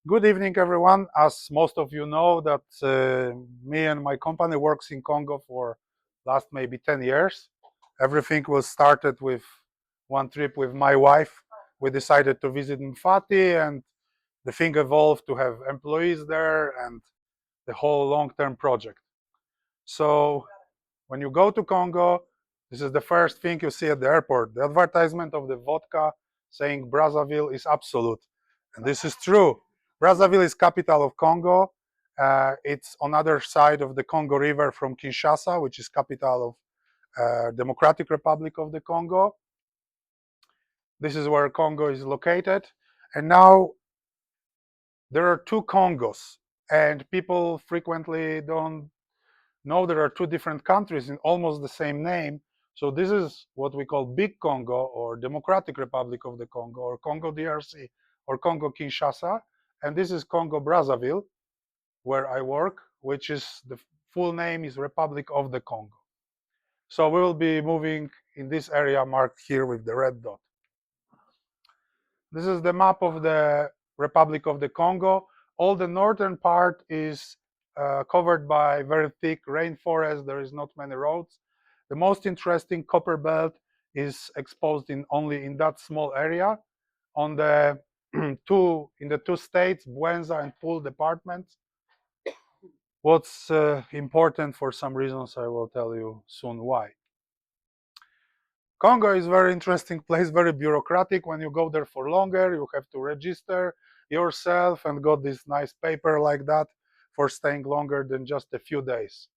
Good evening, everyone. As most of you know, that me and my company works in Congo for last maybe 10 years. Everything was started with one trip with my wife. We decided to visit Mfati, and the thing evolved to have employees there and the whole long-term project. So when you go to Congo, this is the first thing you see at the airport. The advertisement of the vodka saying Brazzaville is absolute. And this is true. Brazzaville is capital of Congo. It's on other side of the Congo River from Kinshasa, which is capital of Democratic Republic of the Congo. This is where Congo is located. And now there are two Congos, and people frequently don't know there are two different countries in almost the same name. So this is what we call Big Congo or Democratic Republic of the Congo or Congo DRC or Congo Kinshasa. And this is Congo Brazzaville, where I work, which is the full name is Republic of the Congo. So we will be moving in this area marked here with the red dot. This is the map of the Republic of the Congo. All the northern part is covered by very thick rainforest. There is not many roads. The most interesting copper belt is exposed in only in that small area. On the two states, Buenza and Pool departments. What's important for some reasons, I will tell you soon why. Congo is a very interesting place, very bureaucratic. When you go there for longer, you have to register yourself and got this nice paper like that for staying longer than just a few days.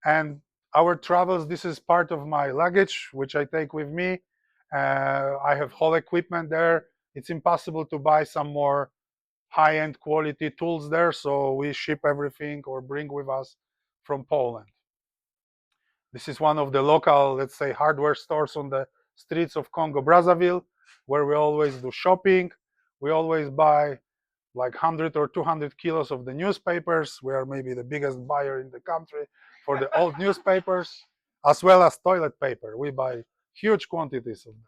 And our travels, this is part of my luggage, which I take with me. I have whole equipment there. It's impossible to buy some more high-end quality tools there, so we ship everything or bring with us from Poland. This is one of the local, let's say, hardware stores on the streets of Congo Brazzaville, where we always do shopping. We always buy like 100 or 200 kilos of the newspapers. We are maybe the biggest buyer in the country for the old newspapers, as well as toilet paper. We buy huge quantities of them.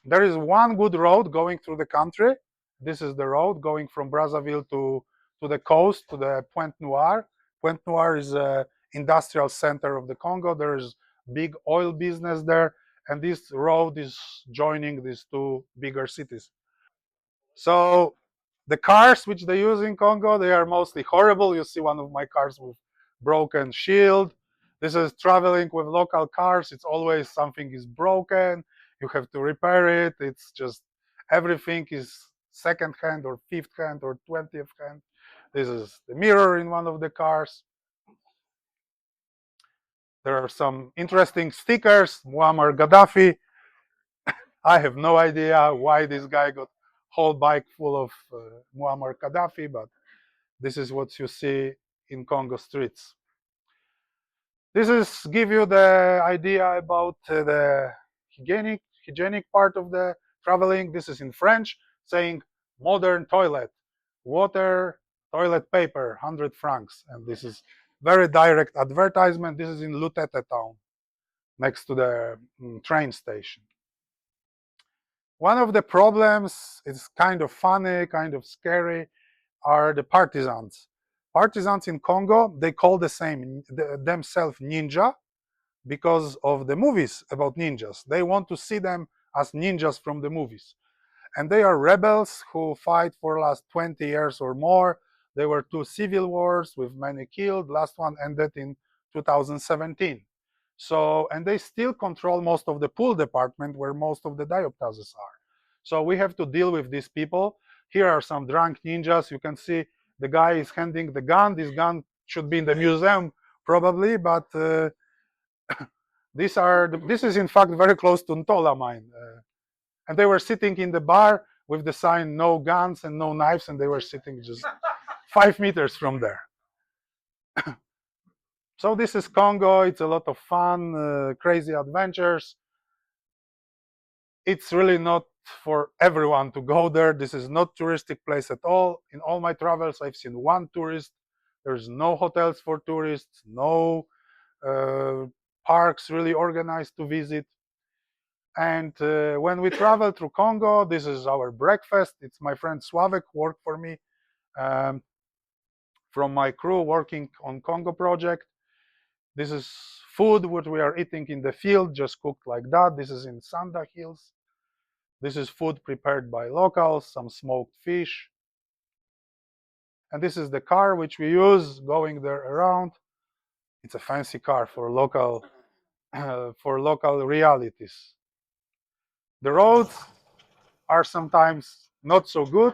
There is one good road going through the country. This is the road going from Brazzaville to the coast, to the Pointe Noire. Pointe Noire is a industrial center of the Congo. There is big oil business there, and this road is joining these two bigger cities. So the cars which they use in Congo, they are mostly horrible. You see one of my cars with broken shield. This is traveling with local cars. It's always something is broken. You have to repair it. It's just everything is second hand or fifth hand or 20th hand. This is the mirror in one of the cars. There are some interesting stickers. Muammar Gaddafi. I have no idea why this guy got whole bike full of Muammar Gaddafi, but this is what you see in Congo streets. This is give you the idea about the hygienic part of the traveling. This is in French, saying modern toilet, water, toilet paper, 100 francs. And this is very direct advertisement. This is in Lutete town, next to the train station. One of the problems, it's kind of funny, kind of scary, are the partisans. Partisans in Congo, they call themselves ninja because of the movies about ninjas. They want to see them as ninjas from the movies. And they are rebels who fight for the last 20 years or more. There were two civil wars with many killed. Last one ended in 2017. So, and they still control most of the pool department where most of the dioptazes are. So we have to deal with these people. Here are some drunk ninjas. You can see the guy is handing the gun. This gun should be in the museum probably, but this is in fact very close to Ntola mine. And they were sitting in the bar with the sign no guns and no knives, and they were sitting just 5 meters from there. So this is Congo. It's a lot of fun, crazy adventures. It's really not for everyone to go there. This is not touristic place at all. In all my travels, I've seen one tourist. There's no hotels for tourists, no parks really organized to visit. And when we travel through Congo, this is our breakfast. It's my friend Sławek who worked for me um, from my crew working on Congo project. This is food what we are eating in the field, just cooked like that. This is in Sanda Hills. This is food prepared by locals, some smoked fish. And this is the car which we use going there around. It's a fancy car for local realities. The roads are sometimes not so good.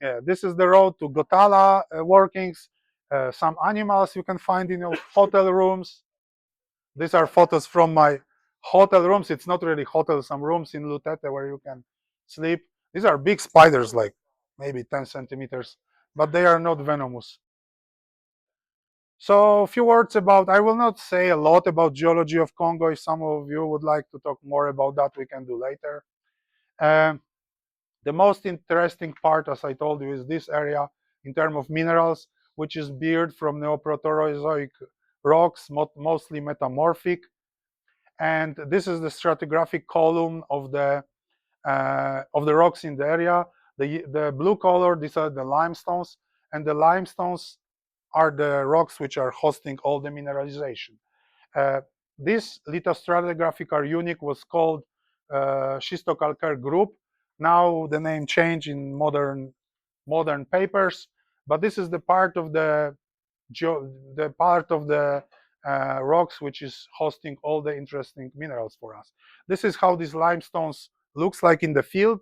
Yeah, this is the road to Gotala workings. Some animals you can find in your hotel rooms. These are photos from my hotel rooms. It's not really hotel, some rooms in Lutete where you can sleep. These are big spiders, like maybe 10 centimeters, but they are not venomous. So a few words about, I will not say a lot about geology of Congo. If some of you would like to talk more about that, we can do later. Um, the most interesting part, as I told you, is this area in terms of minerals, which is beard from Neoproterozoic rocks, mostly metamorphic. And this is the stratigraphic column of the rocks in the area. The blue color, these are the limestones, and the limestones are the rocks which are hosting all the mineralization. Uh, this lithostratigraphic unit was called schistocalcare group. Now the name changed in modern papers, but this is the part of the rocks which is hosting all the interesting minerals for us. This is how these limestones looks like in the field.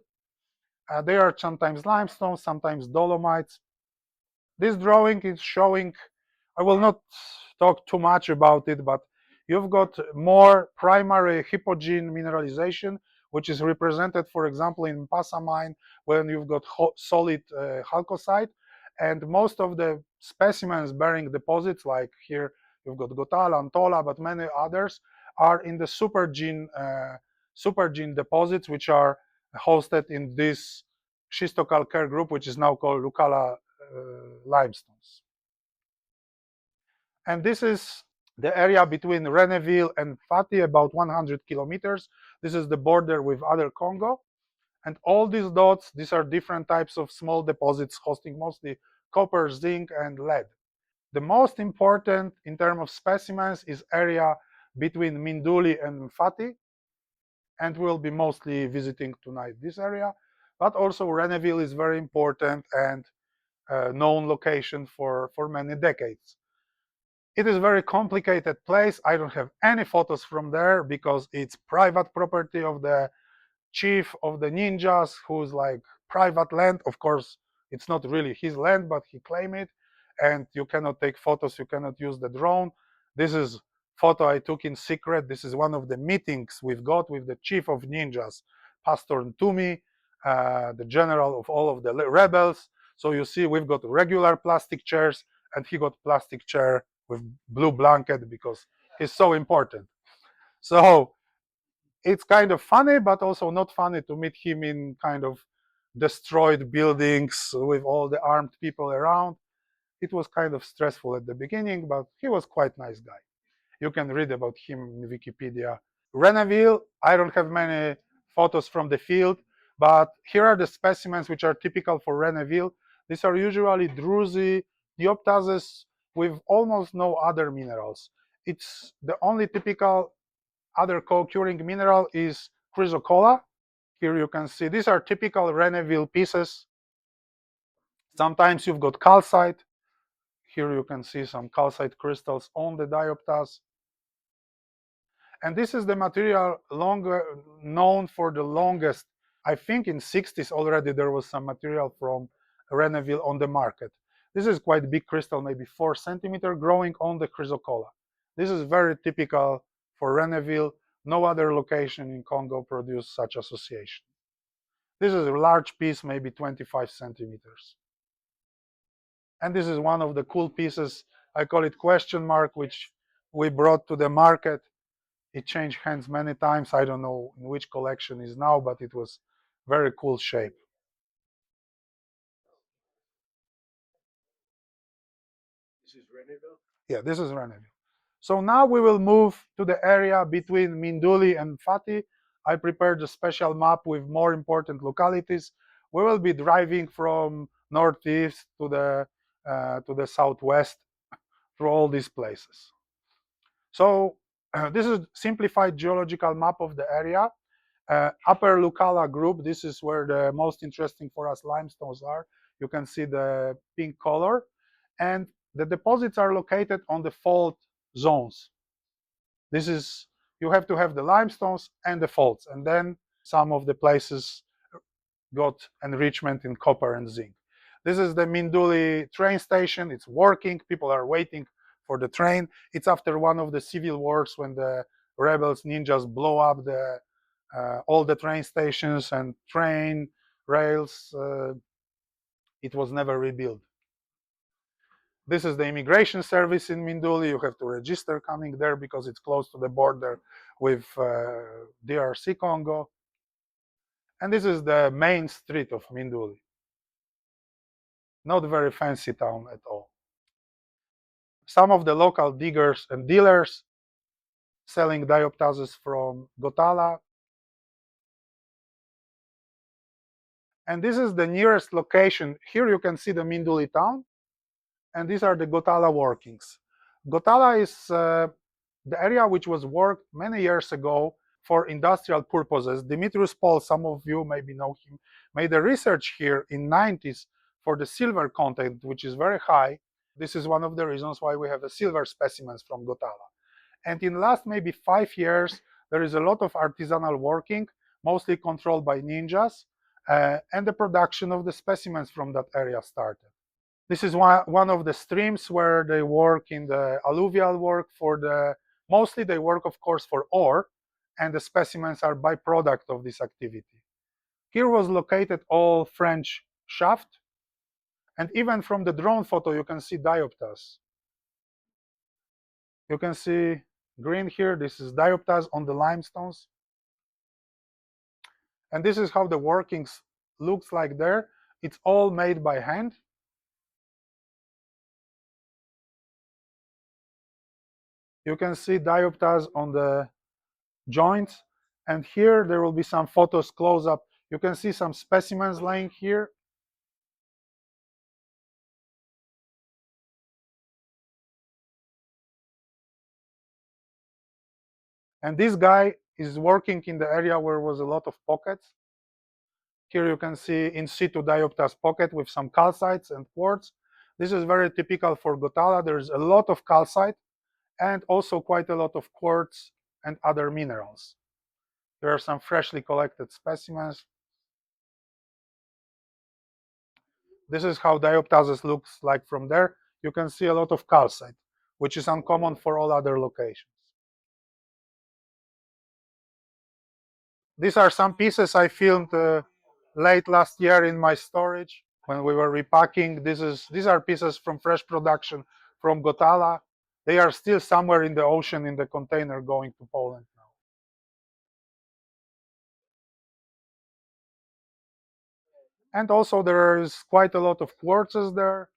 They are sometimes limestones, sometimes dolomites. This drawing is showing, I will not talk too much about it, but you've got more primary hypogene mineralization, which is represented, for example, in Pasa mine, when you've got solid chalcocite. And most of the specimens bearing deposits, like here, you've got Gotala, Antola, but many others, are in the supergene deposits, which are hosted in this schistocalcare group, which is now called Lucala limestones. And this is the area between Reneville and Fati, about 100 kilometers. This is the border with other Congo. And all these dots, these are different types of small deposits hosting mostly copper, zinc, and lead. The most important in terms of specimens is area between Minduli and Fati, and we'll be mostly visiting tonight this area. But also Reneville is very important and known location for many decades. It is a very complicated place. I don't have any photos from there because it's private property of the chief of the ninjas, who's like private land. Of course, it's not really his land, but he claimed it. And you cannot take photos, you cannot use the drone. This is photo I took in secret. This is one of the meetings we've got with the chief of ninjas, Pastor Ntumi, the general of all of the rebels. So you see, we've got regular plastic chairs, and he got plastic chair with blue blanket because he's so important. So it's kind of funny, but also not funny to meet him in kind of destroyed buildings with all the armed people around. It was kind of stressful at the beginning, but he was quite nice guy. You can read about him in Wikipedia. Reneville, I don't have many photos from the field, but here are the specimens which are typical for Reneville. These are usually druzy dioptases with almost no other minerals. It's the only typical other co-occurring mineral is chrysocolla. Here you can see these are typical Reneville pieces. Sometimes you've got calcite. Here you can see some calcite crystals on the dioptase. And this is the material known for the longest. I think in 60s already there was some material from Reneville on the market. This is quite big crystal, maybe 4 centimeter, growing on the chrysocolla. This is very typical for Reneville. No other location in Congo produced such association. This is a large piece, maybe 25 centimeters. And this is one of the cool pieces. I call it question mark, which we brought to the market. It changed hands many times. I don't know in which collection is now, but it was very cool shape. Yeah, this is Reneville. So now we will move to the area between Minduli and Fatih. I prepared a special map with more important localities. We will be driving from northeast to the southwest through all these places. So this is simplified geological map of the area. Upper Lucala group, this is where the most interesting for us limestones are. You can see the pink color. And the deposits are located on the fault zones. This is, you have to have the limestones and the faults, and then some of the places got enrichment in copper and zinc. This is the Minduli train station. It's working. People are waiting for the train. It's after one of the civil wars when the rebels, ninjas, blow up all the train stations and train rails. It was never rebuilt. This is the immigration service in Minduli. You have to register coming there because it's close to the border with DRC Congo. And this is the main street of Minduli. Not a very fancy town at all. Some of the local diggers and dealers selling dioptases from Gotala. And this is the nearest location. Here you can see the Minduli town, and these are the Gotala workings. Gotala is the area which was worked many years ago for industrial purposes. Dimitrius Paul, some of you maybe know him, made a research here in 90s for the silver content, which is very high. This is one of the reasons why we have the silver specimens from Gotala. And in the last maybe 5 years, there is a lot of artisanal working, mostly controlled by ninjas, and the production of the specimens from that area started. This is one of the streams where they work in the alluvial work for the, mostly they work, of course, for ore, and the specimens are byproduct of this activity. Here was located all French shaft, and even from the drone photo, you can see dioptase. You can see green here, this is dioptase on the limestones. And this is how the workings looks like there. It's all made by hand. You can see dioptase on the joints. And here there will be some photos close up. You can see some specimens laying here. And this guy is working in the area where was a lot of pockets. Here you can see in situ dioptase pocket with some calcites and quartz. This is very typical for Gotala. There's a lot of calcite and also quite a lot of quartz and other minerals. There are some freshly collected specimens. This is how dioptases looks like from there. You can see a lot of calcite, which is uncommon for all other locations. These are some pieces I filmed late last year in my storage when we were repacking. These are pieces from fresh production from Gotala. They are still somewhere in the ocean in the container going to Poland now. And also there is quite a lot of quartzes there.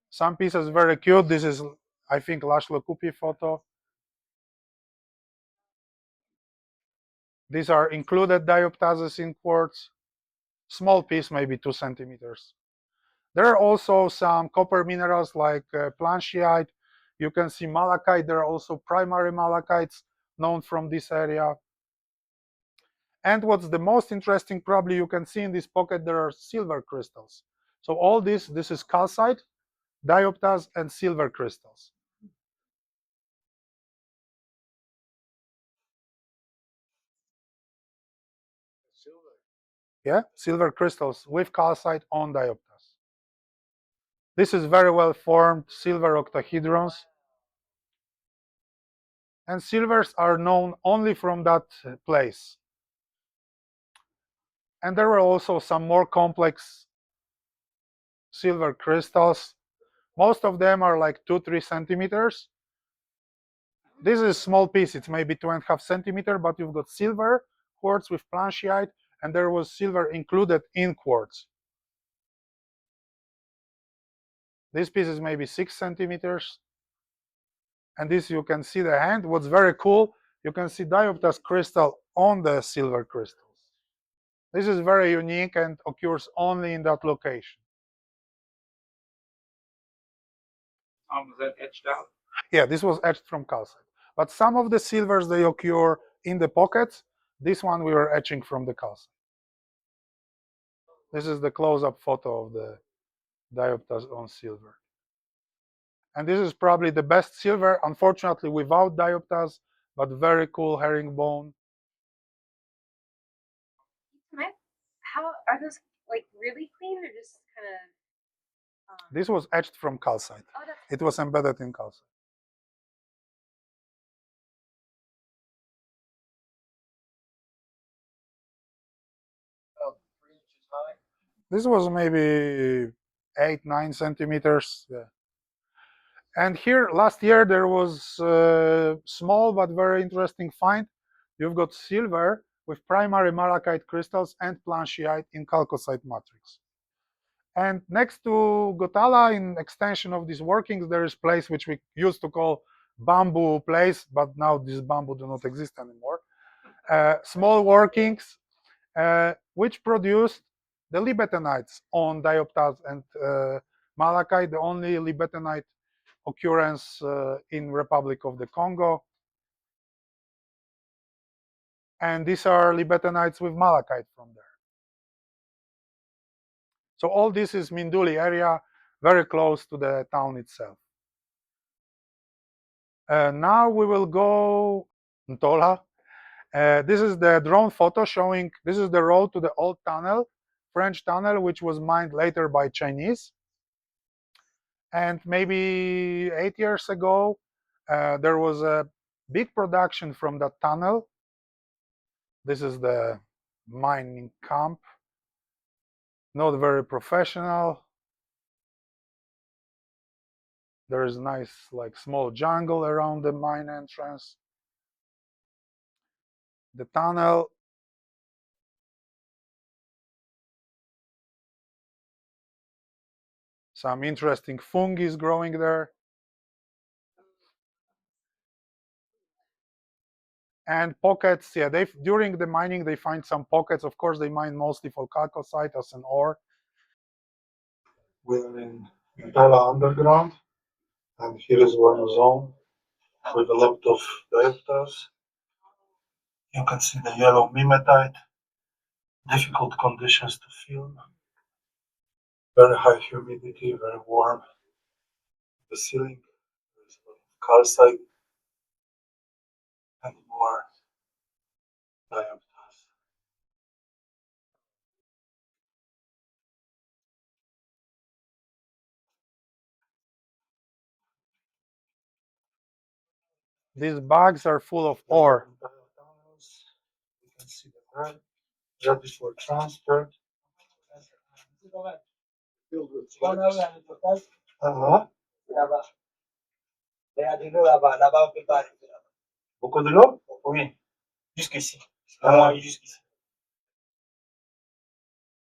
Some pieces very cute. This is, I think, Laszlo Kupi photo. These are included dioptases in quartz. Small piece, maybe 2 centimeters. There are also some copper minerals like planchyite. You can see malachite. There are also primary malachites known from this area. And what's the most interesting, probably you can see in this pocket, there are silver crystals. So all this is calcite, dioptase, and silver crystals. Yeah, silver crystals with calcite on dioptase. This is very well formed silver octahedrons. And silvers are known only from that place. And there were also some more complex silver crystals. Most of them are like 2-3 centimeters. This is a small piece, it's maybe 2.5 centimeter, but you've got silver quartz with planchyite, and there was silver included in quartz. This piece is maybe 6 centimeters. And this, you can see the hand. What's very cool, you can see dioptase crystal on the silver crystals. This is very unique and occurs only in that location. Was that etched out? Yeah, this was etched from calcite. But some of the silvers, they occur in the pockets. This one we were etching from the calcite. This is the close-up photo of the dioptase on silver. And this is probably the best silver, unfortunately without dioptase, but very cool herringbone. How are those, like, really clean or just kind of? This was etched from calcite. Oh, that's It was embedded in calcite. About 3 inches high. This was maybe 8-9 centimeters. Yeah. And here last year there was a small but very interesting find. You've got silver with primary malachite crystals and planchyite in chalcocite matrix. And next to Gotala, in extension of these workings, there is place which we used to call bamboo place, but now this bamboo do not exist anymore. Small workings which produced the libetenites on dioptase and malachite, the only libetenite occurrence in Republic of the Congo. And these are libetenites with malachite from there. So all this is Minduli area, very close to the town itself. Now we will go Ntola. This is the drone photo showing, this is the road to the old tunnel, French tunnel, which was mined later by Chinese. And maybe 8 years ago, there was a big production from that tunnel. This is the mining camp, not very professional. There is nice, like, small jungle around the mine entrance. The tunnel. Some interesting fungi growing there. And pockets, yeah, they during the mining they find some pockets. Of course, they mine mostly for chalcocite as an ore. We're in Impala underground, and here is one zone with a lot of diopters. You can see the yellow mimetite, difficult conditions to film, very high humidity, very warm. The ceiling, there's a lot of calcite and more diopters. These bags are full of ore. You can see the bread ready for transfer. Filled with flakes. Beaucoup de l'eau? Oui, jusqu'ici. Jusqu'ici.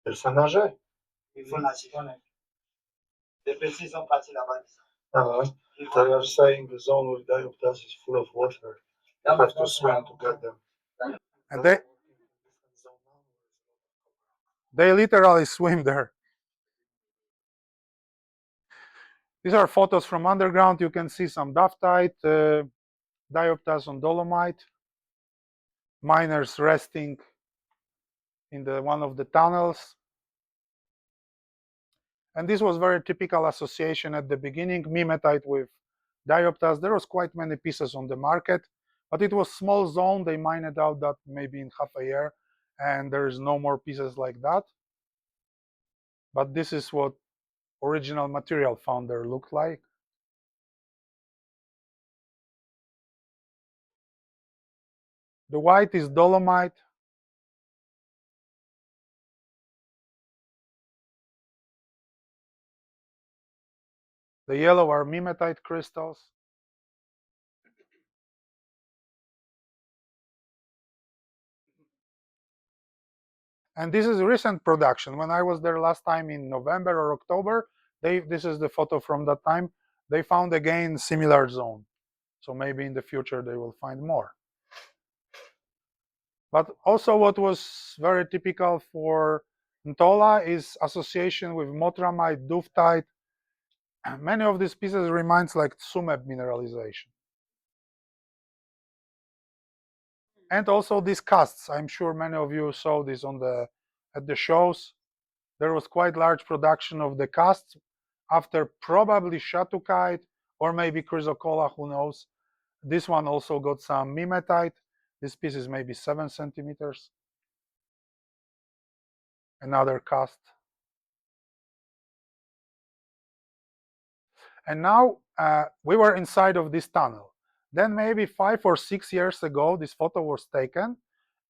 Elle fait nager. Il faut nager. Les petits sont partis là-bas. They are saying the zone with dioptase is full of water. You have to swim to get them. And they literally swim there. These are photos from underground. You can see some duftite, dioptase on dolomite, miners resting in one of the tunnels. And this was very typical association at the beginning, mimetite with dioptase. There was quite many pieces on the market, but it was small zone. They mined out that maybe in half a year, and there is no more pieces like that. But this is what original material found there looked like. The white is dolomite. The yellow are mimetite crystals. And this is recent production. When I was there last time in November or October, This is the photo from that time. They found again similar zone. So maybe in the future they will find more. But also what was very typical for Ntola is association with motramite, duftite. Many of these pieces reminds like Tsumeb mineralization. And also these casts. I'm sure many of you saw this at the shows. There was quite large production of the casts after probably Shatukite or maybe Chrysocolla, who knows. This one also got some mimetite. This piece is maybe 7 centimeters. Another cast. And now we were inside of this tunnel. Then maybe 5 or 6 years ago, this photo was taken.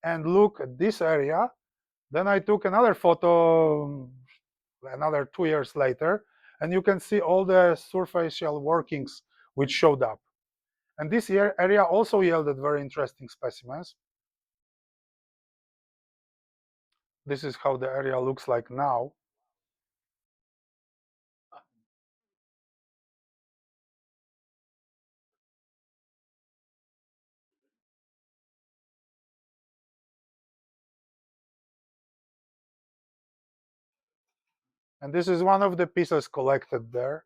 And look at this area. Then I took another photo another 2 years later. And you can see all the surfacial workings which showed up. And this area also yielded very interesting specimens. This is how the area looks like now. And this is one of the pieces collected there.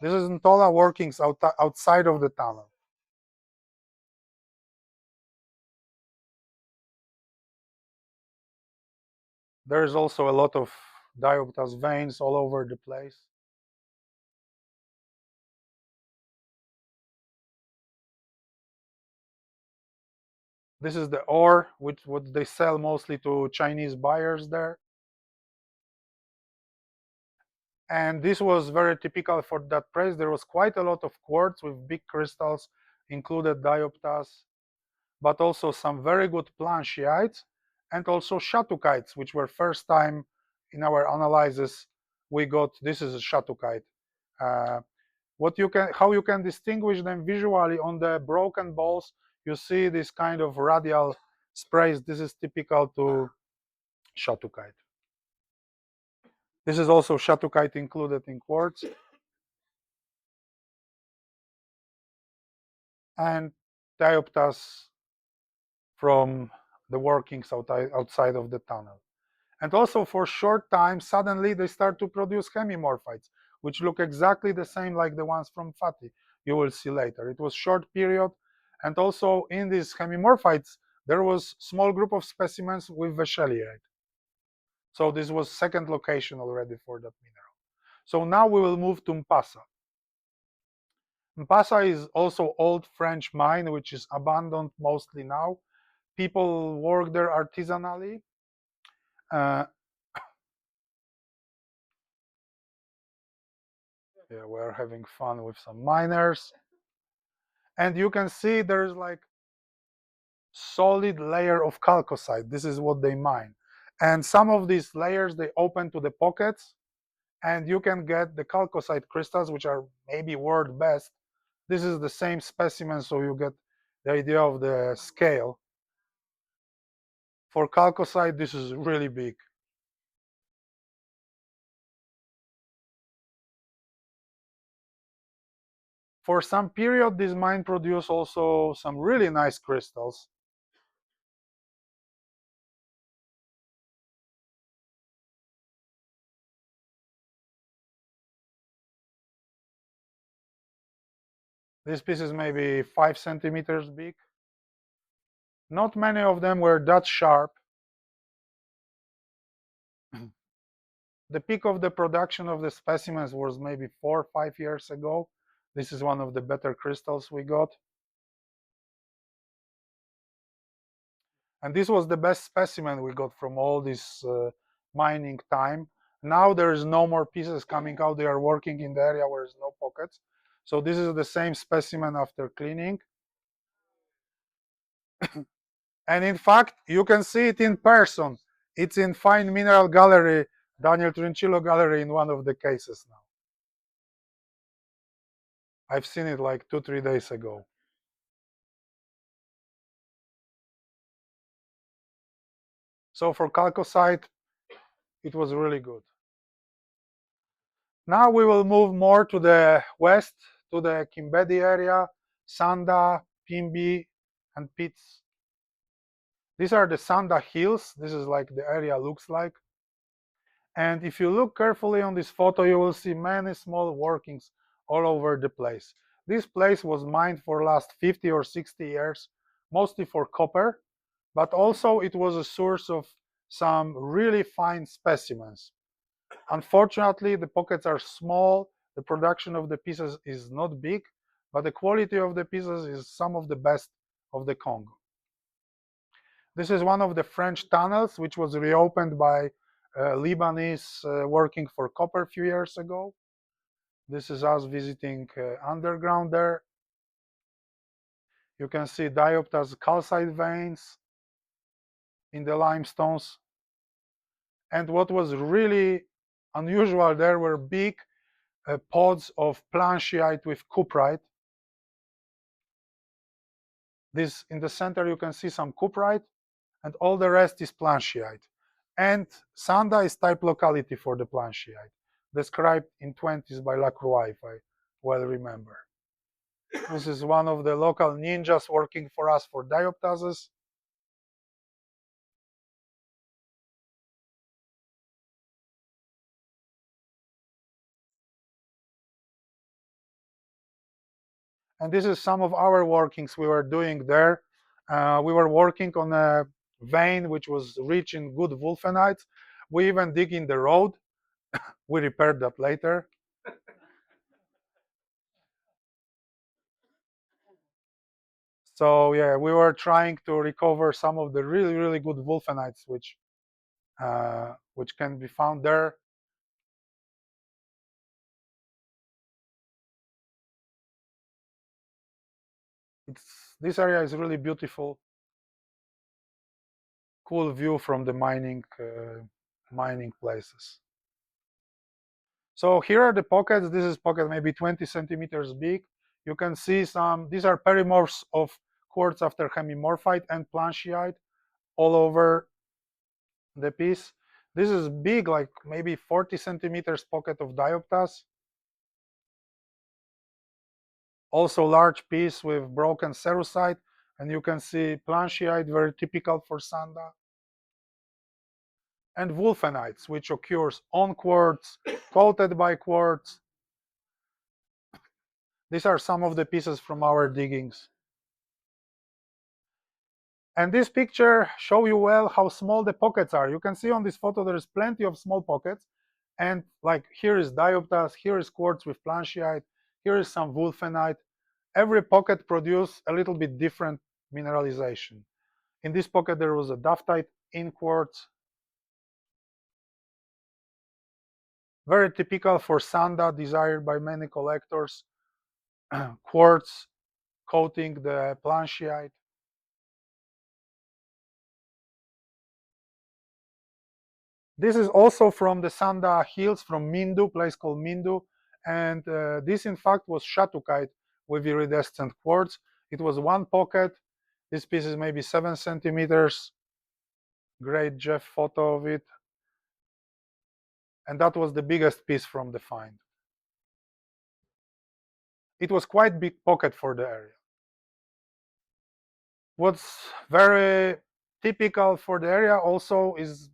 This is Ntola workings outside of the tunnel. There is also a lot of dioptase veins all over the place. This is the ore, which what they sell mostly to Chinese buyers there. And this was very typical for that place. There was quite a lot of quartz with big crystals, included dioptase, but also some very good planchiites and also shatukites, which were first time in our analysis we got. This is a shatukite. How you can distinguish them visually on the broken balls, you see this kind of radial sprays. This is typical to shatukite. This is also shatukite included in quartz. And dioptase from the workings outside of the tunnel. And also for short time, suddenly they start to produce hemimorphites, which look exactly the same like the ones from Fatih. You will see later. It was short period. And also in these hemimorphites, there was small group of specimens with Vechellierite. So this was second location already for that mineral. So now we will move to Mpasa. Mpasa is also old French mine, which is abandoned mostly now. People work there artisanally. Yeah, we're having fun with some miners. And you can see there's like solid layer of chalcocite. This is what they mine. And some of these layers, they open to the pockets, and you can get the chalcocite crystals, which are maybe world best. This is the same specimen, so you get the idea of the scale. For chalcocite, this is really big. For some period, this mine produced also some really nice crystals. This piece is maybe 5 centimeters big. Not many of them were that sharp. The peak of the production of the specimens was maybe 4 or 5 years ago. This is one of the better crystals we got. And this was the best specimen we got from all this mining time. Now there is no more pieces coming out. They are working in the area where there's no pockets. So this is the same specimen after cleaning. And in fact, you can see it in person. It's in Fine Mineral Gallery, Daniel Trinchillo Gallery, in one of the cases now. I've seen it like 2-3 days ago. So for chalcocite, it was really good. Now we will move more to the west, to the Kimbedi area, Sanda, Pimbi, and Pits. These are the Sanda Hills. This is like the area looks like. And if you look carefully on this photo, you will see many small workings all over the place. This place was mined for last 50 or 60 years, mostly for copper, but also it was a source of some really fine specimens. Unfortunately, the pockets are small, the production of the pieces is not big, but the quality of the pieces is some of the best of the Congo. This is one of the French tunnels, which was reopened by Lebanese working for copper a few years ago. This is us visiting underground there. You can see dioptase calcite veins in the limestones. And what was really unusual there were big pods of planchyite with cuprite. This in the center you can see some cuprite, and all the rest is planchyite. And Sanda is type locality for the planchyite, described in 20s by Lacroix, if I well remember. This is one of the local ninjas working for us for dioptases. And this is some of our workings we were doing there. We were working on a vein which was rich in good wulfenites. We even dig in the road. We repaired that later. So yeah, we were trying to recover some of the really, really good wulfenites which can be found there. This area is really beautiful. Cool view from the mining places. So here are the pockets. This is pocket maybe 20 centimeters big. You can see some, these are perimorphs of quartz after hemimorphite and planchyite all over the piece. This is big, like maybe 40 centimeters pocket of dioptase. Also large piece with broken cerussite, and you can see planchyite, very typical for Sanda. And wulfenites, which occurs on quartz, coated by quartz. These are some of the pieces from our diggings. And this picture shows you well how small the pockets are. You can see on this photo there is plenty of small pockets. And like here is dioptase, here is quartz with planchyite, here is some wulfenite. Every pocket produces a little bit different mineralization. In this pocket there was a duftite in quartz. Very typical for Sanda, desired by many collectors. Quartz coating the planchyite. This is also from the Sanda Hills, from Mindu, place called Mindu. And this, in fact, was shatukite with iridescent quartz. It was one pocket. This piece is maybe 7 centimeters. Great Jeff photo of it. And that was the biggest piece from the find. It was quite big pocket for the area. What's very typical for the area also is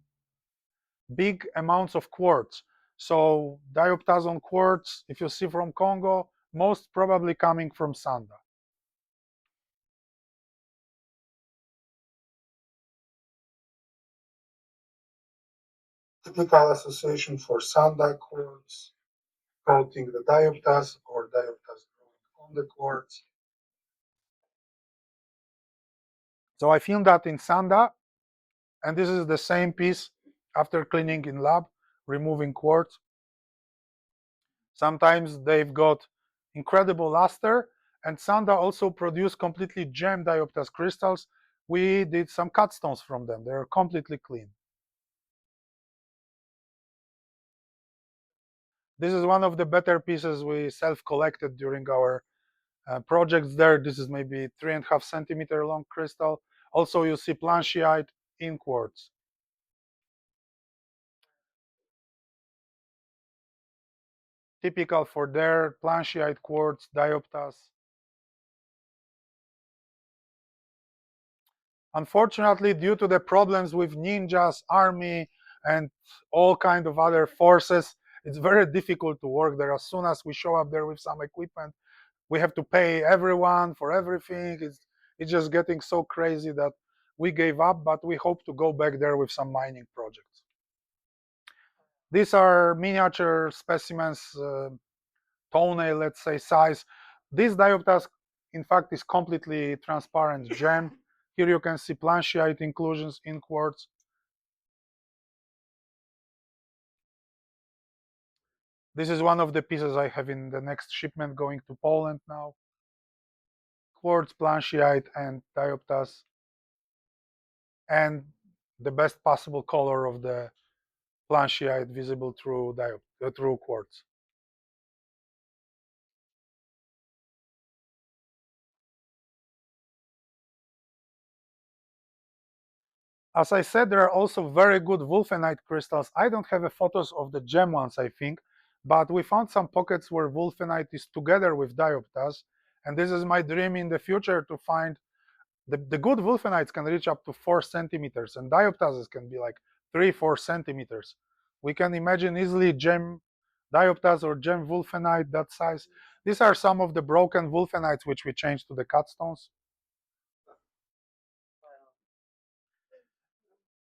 big amounts of quartz. So dioptase on quartz, if you see from Congo, most probably coming from Sanda. Typical association for Sanda quartz, coating the dioptase or dioptase growing on the quartz. So I filmed that in Sanda, and this is the same piece after cleaning in lab, removing quartz. Sometimes they've got incredible luster, and Sanda also produce completely gem dioptase crystals. We did some cut stones from them. They're completely clean. This is one of the better pieces we self-collected during our projects there. This is maybe 3.5 centimeter long crystal. Also, you see planchyite in quartz. typical for their planchyite quartz, dioptas. Unfortunately, due to the problems with ninjas, army, and all kind of other forces, it's very difficult to work there. As soon as we show up there with some equipment, we have to pay everyone for everything. It's just getting so crazy that we gave up, but we hope to go back there with some mining projects. These are miniature specimens, toenail, let's say, size. This dioptas, in fact, is completely transparent gem. Here you can see planchyite inclusions in quartz. This is one of the pieces I have in the next shipment going to Poland now. Quartz, planchyite, and dioptas, and the best possible color of the planchyite visible through quartz. As I said, there are also very good wulfenite crystals. I don't have photos of the gem ones, I think, but we found some pockets where wulfenite is together with dioptas, and this is my dream in the future to find the good wulfenites can reach up to 4 centimeters, and dioptases can be like 3-4 centimeters. We can imagine easily gem dioptas or gem wulfenite that size. These are some of the broken wulfenites which we changed to the cut stones.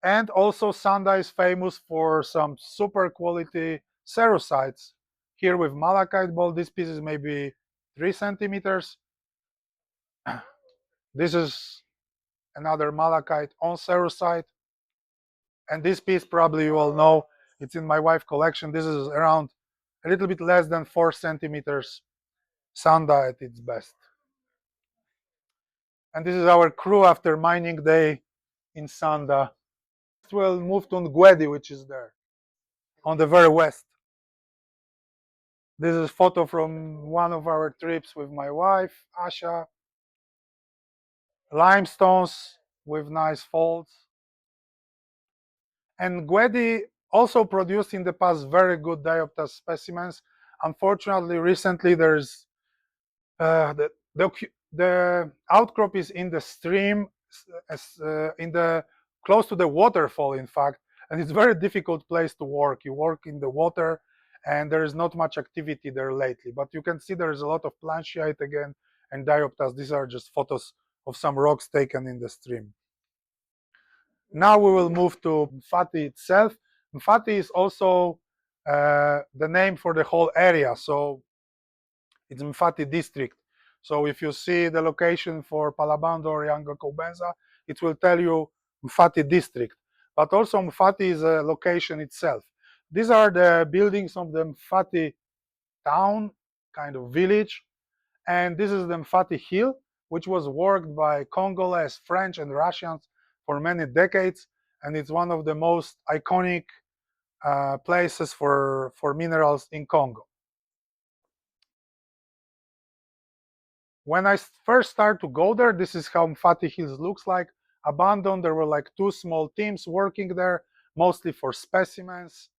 And also Sanda is famous for some super quality cerusites. Here with malachite ball, this piece is maybe 3 centimeters. This is another malachite on cerusite. And this piece probably you all know, it's in my wife's collection. This is around a little bit less than 4 centimeters Sanda at its best. And this is our crew after mining day in Sanda. We'll move to Ngwedi, which is there on the very west. This is a photo from one of our trips with my wife, Asha. Limestones with nice folds. And Ngwedi also produced in the past very good dioptas specimens. Unfortunately, recently there's the outcrop is in the stream, close to the waterfall, in fact, and it's a very difficult place to work. You work in the water, and there is not much activity there lately. But you can see there is a lot of planchyite again and dioptas. These are just photos of some rocks taken in the stream. Now we will move to Mfati itself. Mfati is also the name for the whole area, so it's Mfati district. So if you see the location for Palabando or Yanga Kobenza, it will tell you Mfati district. But also Mfati is a location itself. These are the buildings of the Mfati town, kind of village. And this is the Mfati Hill, which was worked by Congolese, French, and Russians for many decades. And it's one of the most iconic places for minerals in Congo. When I first started to go there, this is how Mfati Hills looks like. Abandoned, there were like 2 small teams working there, mostly for specimens.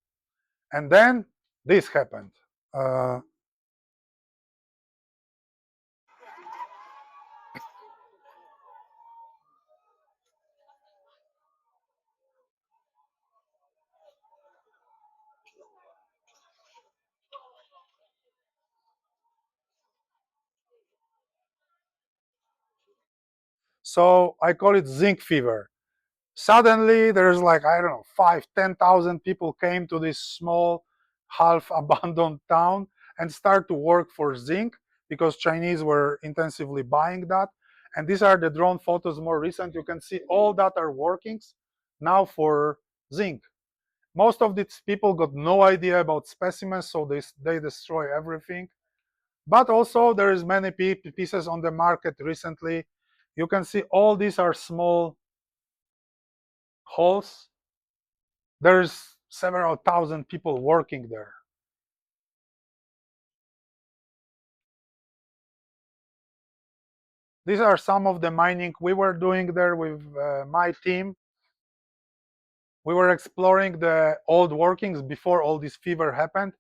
And then this happened. So I call it zinc fever. Suddenly there's like, I don't know, 5,000-10,000 people came to this small, half abandoned town and start to work for zinc because Chinese were intensively buying that. And these are the drone photos more recent. You can see all that are workings now for zinc. Most of these people got no idea about specimens, so they destroy everything. But also there is many pieces on the market recently. You can see all these are small holes. There's several thousand people working there. These are some of the mining we were doing there with my team. We were exploring the old workings before all this fever happened.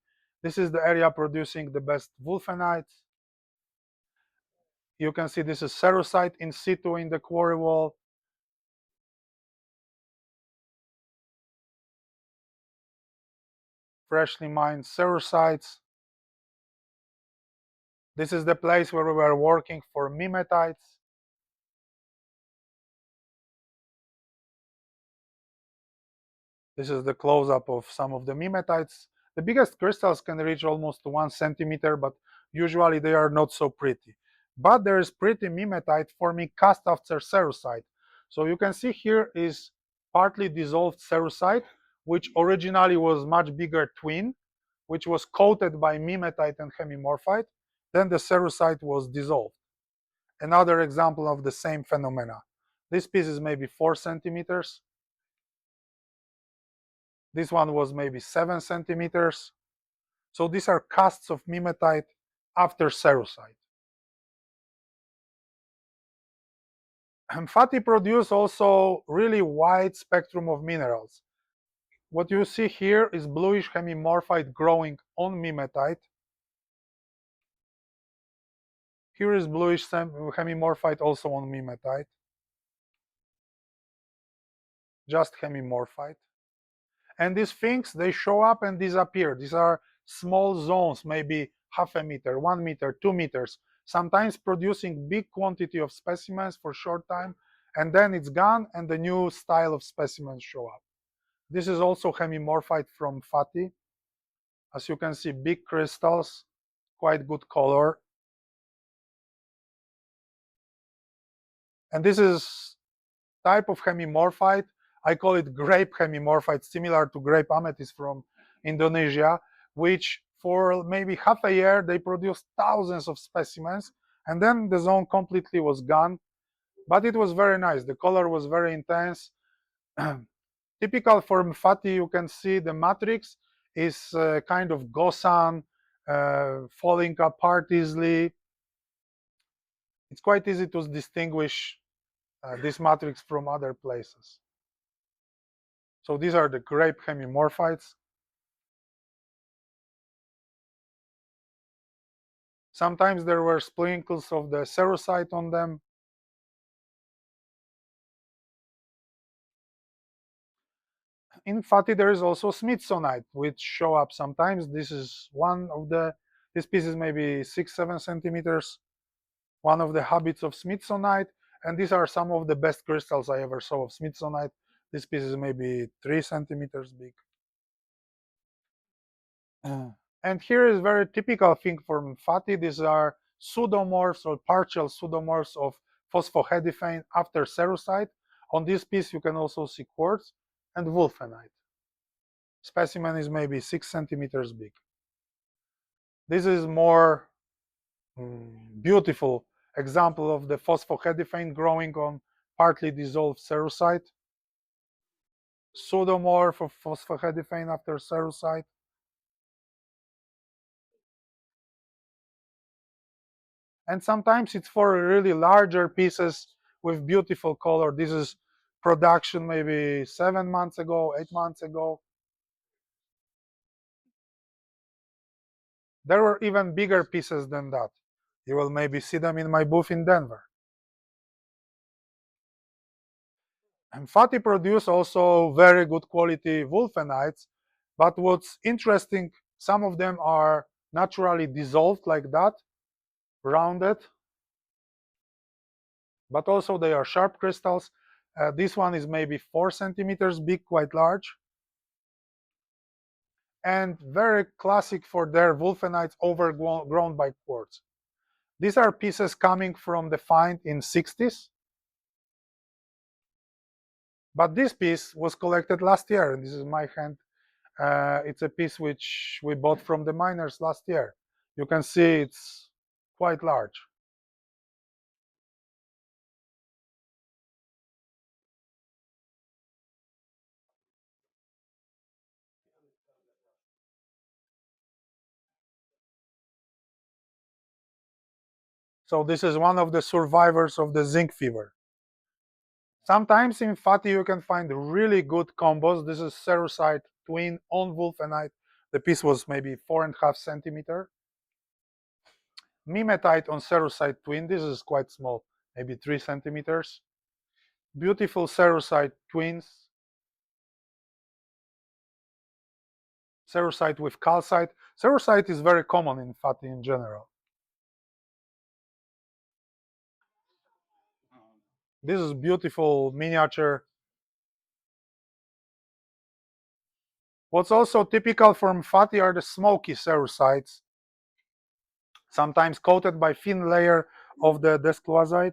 This is the area producing the best wulfenite. You can see this is cerussite in situ in the quarry wall. Freshly mined cerussites. This is the place where we were working for mimetites. This is the close-up of some of the mimetites. The biggest crystals can reach almost 1 centimeter, but usually they are not so pretty. But there is pretty mimetite forming cast after cerussite. So you can see here is partly dissolved cerussite, which originally was much bigger twin, which was coated by mimetite and hemimorphite. Then the cerussite was dissolved. Another example of the same phenomena. This piece is maybe 4 centimeters. This one was maybe 7 centimeters. So these are casts of mimetite after cerussite. Mfati produce also really wide spectrum of minerals. What you see here is bluish hemimorphite growing on mimetite. Here is bluish hemimorphite also on mimetite. Just hemimorphite. And these things, they show up and disappear. These are small zones, maybe half a meter, 1 meter, 2 meters, sometimes producing big quantity of specimens for short time, and then it's gone and the new style of specimens show up. This is also hemimorphite from Fati. As you can see, big crystals, quite good color. And this is type of hemimorphite. I call it grape hemimorphite, similar to grape amethyst from Indonesia, which for maybe half a year, they produced thousands of specimens, and then the zone completely was gone. But it was very nice. The color was very intense. Typical for Mfati, you can see the matrix is kind of Gosan, falling apart easily. It's quite easy to distinguish this matrix from other places. So these are the grape hemimorphites. Sometimes there were sprinkles of the cerussite on them. In Fati, there is also smithsonite, which show up sometimes. This is one of this piece is maybe 6-7 centimeters. One of the habits of smithsonite, and these are some of the best crystals I ever saw of smithsonite. This piece is maybe 3 centimeters big. And here is very typical thing for Mfati. These are pseudomorphs or partial pseudomorphs of phosphohediphain after cerussite. On this piece, you can also see quartz and wulfenite. Specimen is maybe 6 centimeters big. This is more beautiful example of the phosphohediphain growing on partly dissolved cerussite. Pseudomorph of phosphohediphain after cerussite. And sometimes it's for really larger pieces with beautiful color. This is production maybe 7 months ago, 8 months ago. There were even bigger pieces than that. You will maybe see them in my booth in Denver. And Fati produce also very good quality wulfenites, but what's interesting, some of them are naturally dissolved like that, rounded, but also they are sharp crystals. This one is maybe 4 centimeters big, quite large, and very classic for their wulfenites overgrown by quartz. These are pieces coming from the find in 60s. But this piece was collected last year, and this is my hand. It's a piece which we bought from the miners last year. You can see it's quite large. So this is one of the survivors of the zinc fever. Sometimes in Fati you can find really good combos. This is cerussite twin on wulfenite. The piece was maybe 4.5 centimeter. Mimetite on cerussite twin. This is quite small, maybe 3 centimeters. Beautiful cerussite twins. Cerussite with calcite. Cerussite is very common in fatty in general. This is beautiful miniature. What's also typical from fatty are the smoky cerussites, sometimes coated by thin layer of the descloisite.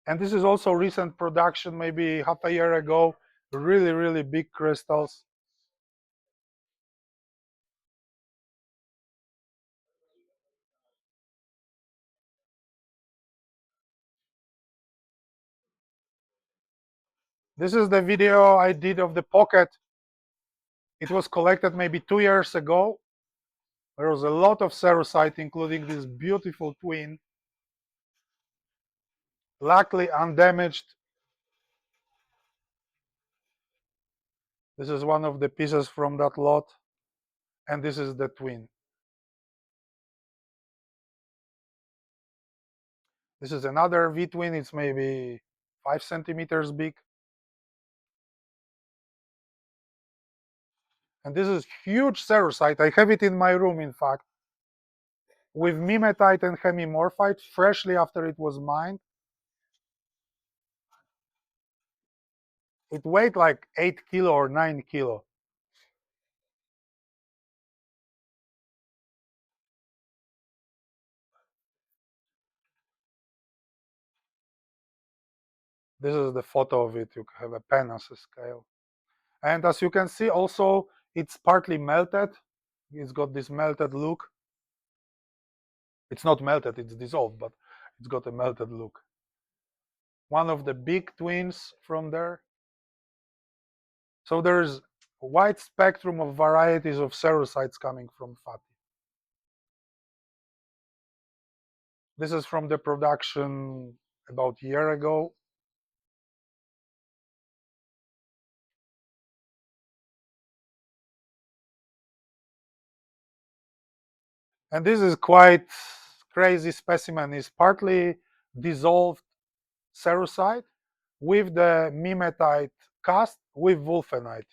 And this is also recent production, maybe half a year ago, really, really big crystals. This is the video I did of the pocket. It was collected maybe 2 years ago. There was a lot of cerussite, including this beautiful twin, luckily undamaged. This is one of the pieces from that lot, and this is the twin. This is another V-twin, it's maybe 5 centimeters big. And this is huge cerussite. I have it in my room, in fact, with mimetite and hemimorphite, freshly after it was mined. It weighed like 8 kilo or 9 kilo. This is the photo of it. You have a pen as a scale. And as you can see also, it's partly melted. It's got this melted look. It's not melted, it's dissolved, but it's got a melted look. One of the big twins from there. So there's a wide spectrum of varieties of cerussites coming from fatty. This is from the production about a year ago. And this is quite crazy specimen. It's partly dissolved cerussite with the mimetite cast with wulfenite.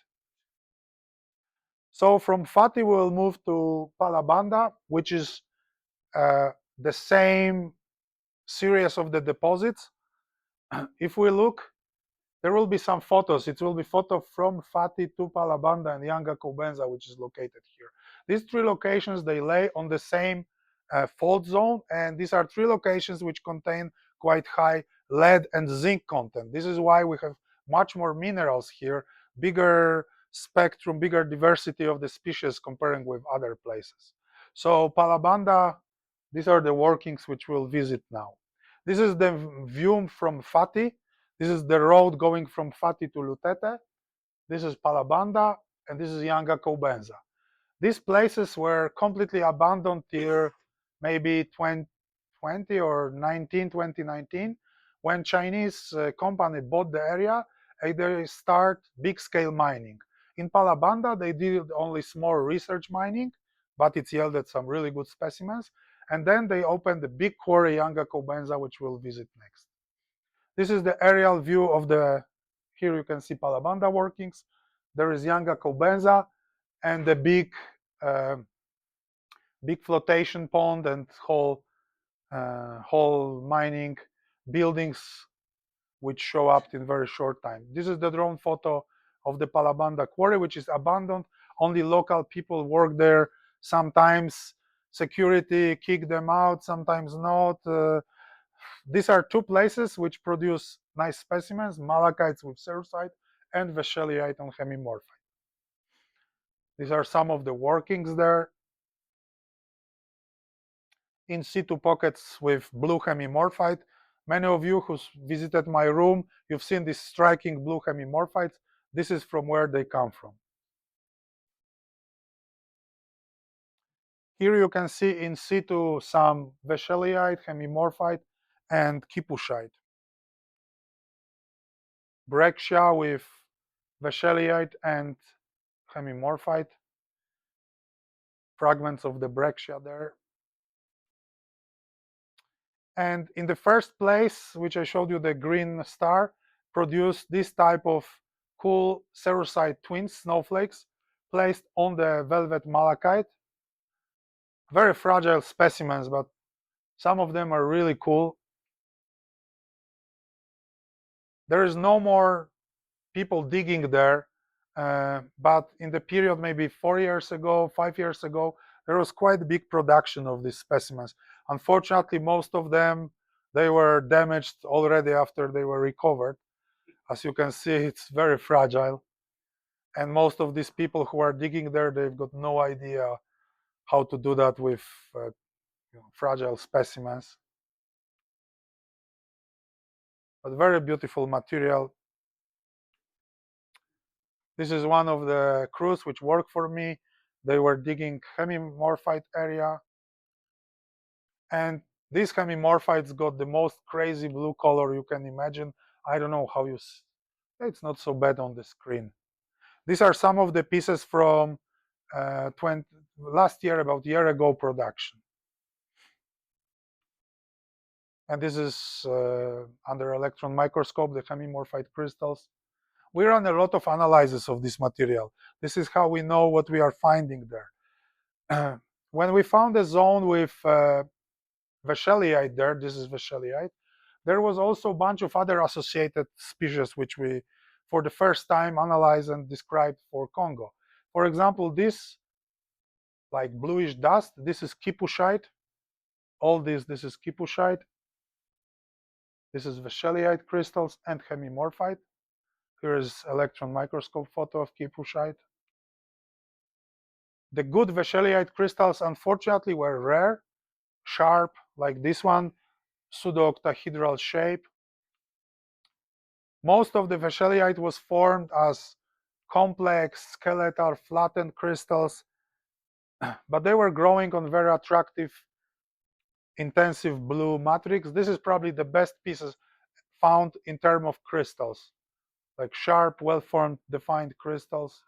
So from fatty we'll move to palabanda, which is the same series of the deposits. If we look, there will be some photos. It will be photo from fatty to palabanda and Yanga Cobenza, which is located here. These 3 locations, they lay on the same fault zone, and these are 3 locations which contain quite high lead and zinc content. This is why we have much more minerals here, bigger spectrum, bigger diversity of the species comparing with other places. So palabanda, these are the workings which we'll visit now. This is the view from fatty. This is the road going from Fatty to Lutete. This is Palabanda, and this is Yanga Cobenza. These places were completely abandoned till maybe 2020 or 2019, when Chinese company bought the area and they start big-scale mining. In Palabanda, they did only small research mining, but it's yielded some really good specimens. And then they opened the big quarry Yanga Cobenza, which we'll visit next. This is the aerial view of the, here you can see Palabanda workings. There is Yanga Cobenza and the big flotation pond and whole mining buildings which show up in very short time. This is the drone photo of the Palabanda quarry, which is abandoned. Only local people work there. Sometimes security kick them out, sometimes not. These are 2 places which produce nice specimens, malachites with cerussite and vacheliite on hemimorphite. These are some of the workings there. In situ pockets with blue hemimorphite. Many of you who visited my room, you've seen these striking blue hemimorphites. This is from where they come from. Here you can see in situ some vacheliite, hemimorphite, and kipushite. Brexia with vacheliite and hemimorphite, fragments of the breccia there. And in the first place, which I showed you, the green star, produced this type of cool cerussite twin snowflakes placed on the velvet malachite. Very fragile specimens, but some of them are really cool. There is no more people digging there, but in the period maybe 4 years ago, 5 years ago, there was quite a big production of these specimens. Unfortunately, most of them, they were damaged already after they were recovered. As you can see, it's very fragile. And most of these people who are digging there, they've got no idea how to do that with fragile specimens. But very beautiful material. This is one of the crews which worked for me. They were digging hemimorphite area. And these hemimorphites got the most crazy blue color you can imagine. I don't know how you see. It's not so bad on the screen. These are some of the pieces from last year, about a year ago production. And this is under electron microscope, the hemimorphite crystals. We run a lot of analysis of this material. This is how we know what we are finding there. When we found a zone with Vacheliite there, this is Vacheliite, there was also a bunch of other associated species which we, for the first time, analyzed and described for Congo. For example, this, like bluish dust, this is kipushite. All this is kipushite. This is Vacheliite crystals and hemimorphite. Here is electron microscope photo of kipushite. The good Vacheliite crystals, unfortunately, were rare, sharp, like this one, pseudo-octahedral shape. Most of the Vacheliite was formed as complex, skeletal, flattened crystals, but they were growing on very attractive, intensive blue matrix. This is probably the best pieces found in terms of crystals, like sharp, well-formed, defined crystals.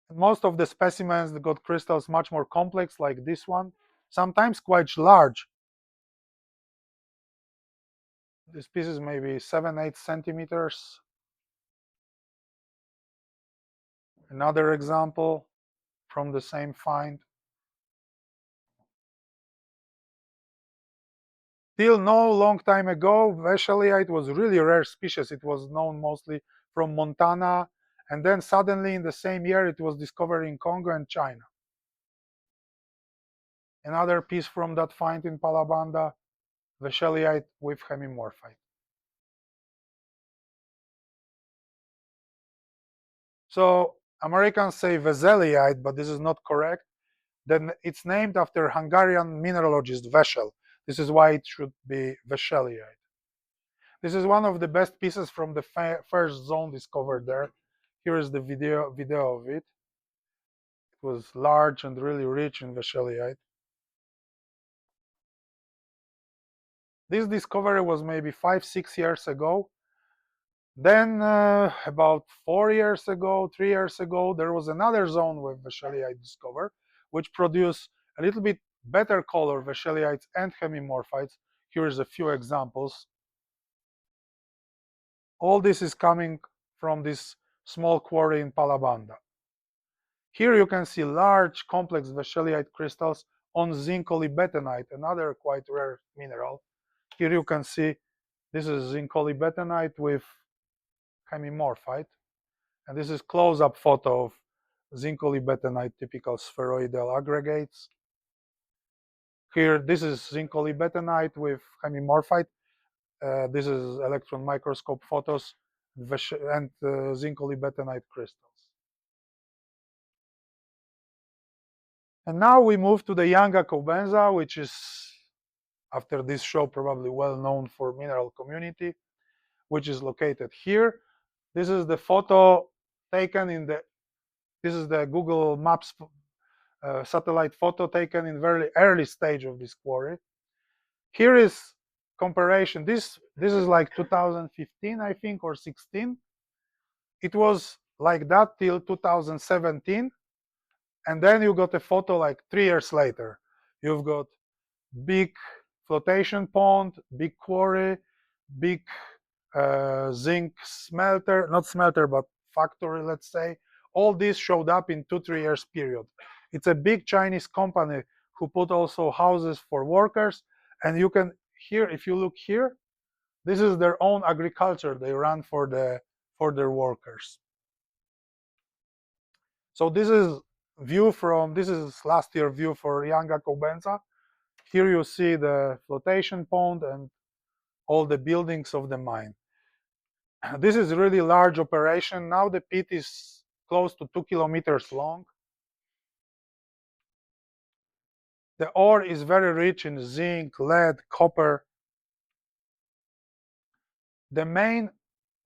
And most of the specimens got crystals much more complex, like this one, sometimes quite large. This piece is maybe 7-8 centimeters. Another example from the same find. Till no long time ago, Vacheliite was really a rare species. It was known mostly from Montana, and then suddenly in the same year it was discovered in Congo and China. Another piece from that find in Palabanda, Vacheliite with hemimorphite. So Americans say Vazeliite, but this is not correct. Then it's named after Hungarian mineralogist Vechel. This is why it should be Vacheliite. This is one of the best pieces from the first zone discovered there. Here is the video of it. It was large and really rich in Vacheliite. This discovery was maybe 5-6 years ago. Then about 4 years ago, 3 years ago, there was another zone with Vacheliite discovered, which produced a little bit better color Vacheliites and hemimorphites. Here's a few examples. All this is coming from this small quarry in Palabanda. Here you can see large complex Vacheliite crystals on zincolibethenite, another quite rare mineral. Here you can see this is zincolibethenite with hemimorphite, and this is close-up photo of zincolibethenite typical spheroidal aggregates. Here, this is zincolibethenite with hemimorphite. This is electron microscope photos and zincolibethenite crystals. And now we move to the Yanga Cobenza, which is, after this show, probably well known for mineral community, which is located here. This is the photo taken in the, this is the Google Maps satellite photo taken in very early stage of this quarry. Here is comparison. This is like 2015, I think, or 16. It was like that till 2017, and then you got a photo like 3 years later. You've got big flotation pond, big quarry, big zinc smelter, not smelter, but factory, let's say. All this showed up in 2-3 years period. It's a big Chinese company who put also houses for workers, and you can here, if you look here, this is their own agriculture they run for their workers. So this is last year view for Yanga Kobenza. Here you see the flotation pond and all the buildings of the mine. This is really large operation. Now the pit is close to 2 kilometers long. The ore is very rich in zinc, lead, copper. The main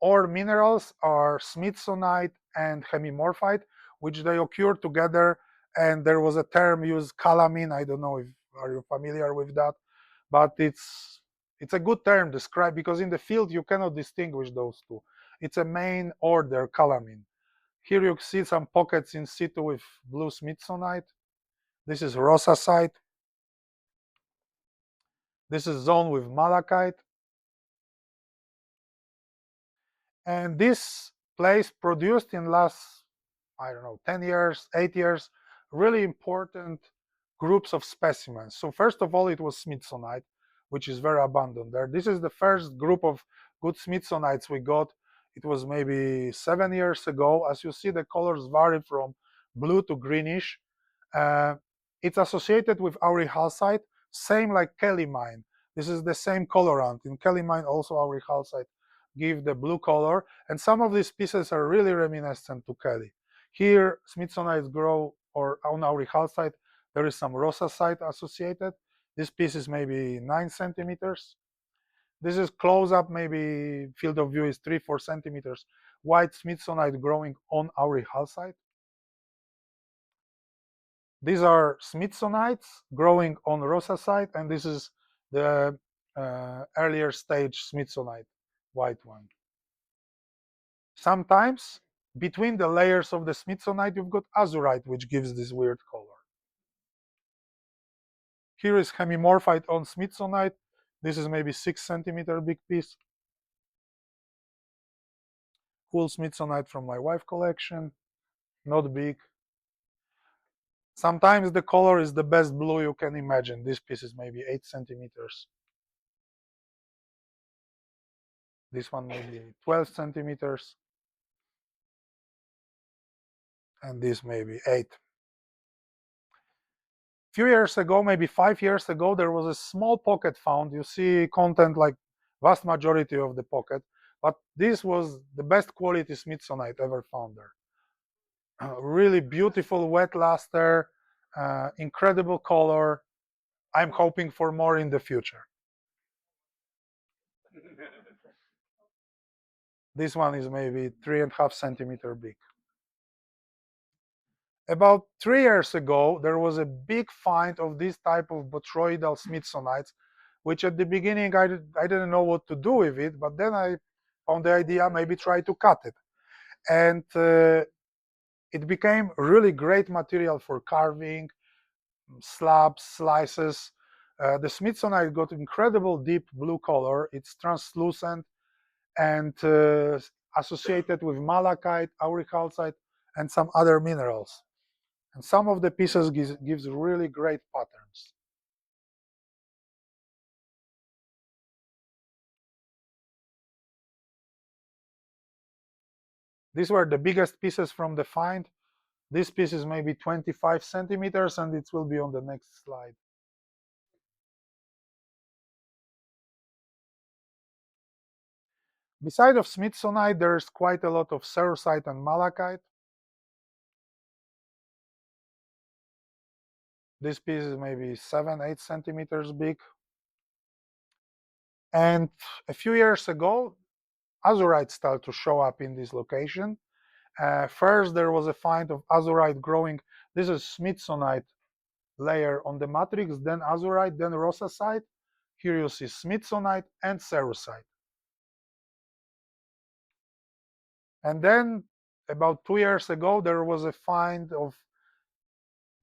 ore minerals are smithsonite and hemimorphite, which they occur together, and there was a term used, calamine. I don't know if are you familiar with that, but it's a good term describe, because in the field you cannot distinguish those two. It's a main order, calamine. Here you see some pockets in situ with blue smithsonite. This is rosacite. This is zone with malachite. And this place produced in last, I don't know, 10 years, 8 years, really important groups of specimens. So first of all, it was smithsonite, which is very abundant there. This is the first group of good smithsonites we got. It was maybe 7 years ago. As you see, the colors vary from blue to greenish. It's associated with aurihalcite, same like Kelly mine. This is the same colorant. In Kelly mine, also aurihalcite give the blue color, and some of these pieces are really reminiscent to Kelly. Here, smithsonites grow, or on aurihalcite, there is some rosacite associated. This piece is maybe 9 centimeters. This is close up, maybe field of view is 3-4 centimeters. White smithsonite growing on aurihalcite. These are smithsonites growing on rosacite, and this is the earlier stage smithsonite, white one. Sometimes between the layers of the smithsonite, you've got azurite, which gives this weird color. Here is hemimorphite on smithsonite. This is maybe 6 centimeter big piece. Cool smithsonite from my wife collection, not big. Sometimes the color is the best blue you can imagine. This piece is maybe 8 centimeters. This one maybe 12 centimeters. And this maybe 8. Few years ago, maybe 5 years ago, there was a small pocket found. You see content like vast majority of the pocket, but this was the best quality smithsonite ever found there. Really beautiful wet luster, incredible color. I'm hoping for more in the future. This one is maybe 3.5 centimeter big. About 3 years ago, there was a big find of this type of botryoidal smithsonites, which at the beginning I didn't know what to do with it, but then I found the idea, maybe try to cut it. And it became really great material for carving, slabs, slices. The smithsonite got incredible deep blue color. It's translucent and associated with malachite, aurihalcite, and some other minerals. And some of the pieces gives really great patterns. These were the biggest pieces from the find. This piece is maybe 25 centimeters, and it will be on the next slide. Beside of smithsonite, there's quite a lot of cerussite and malachite. This piece is maybe 7-8 centimeters big. And a few years ago, azurite started to show up in this location. First, there was a find of azurite growing. This is smithsonite layer on the matrix, then azurite, then rosacite. Here you see smithsonite and cerussite. And then about 2 years ago, there was a find of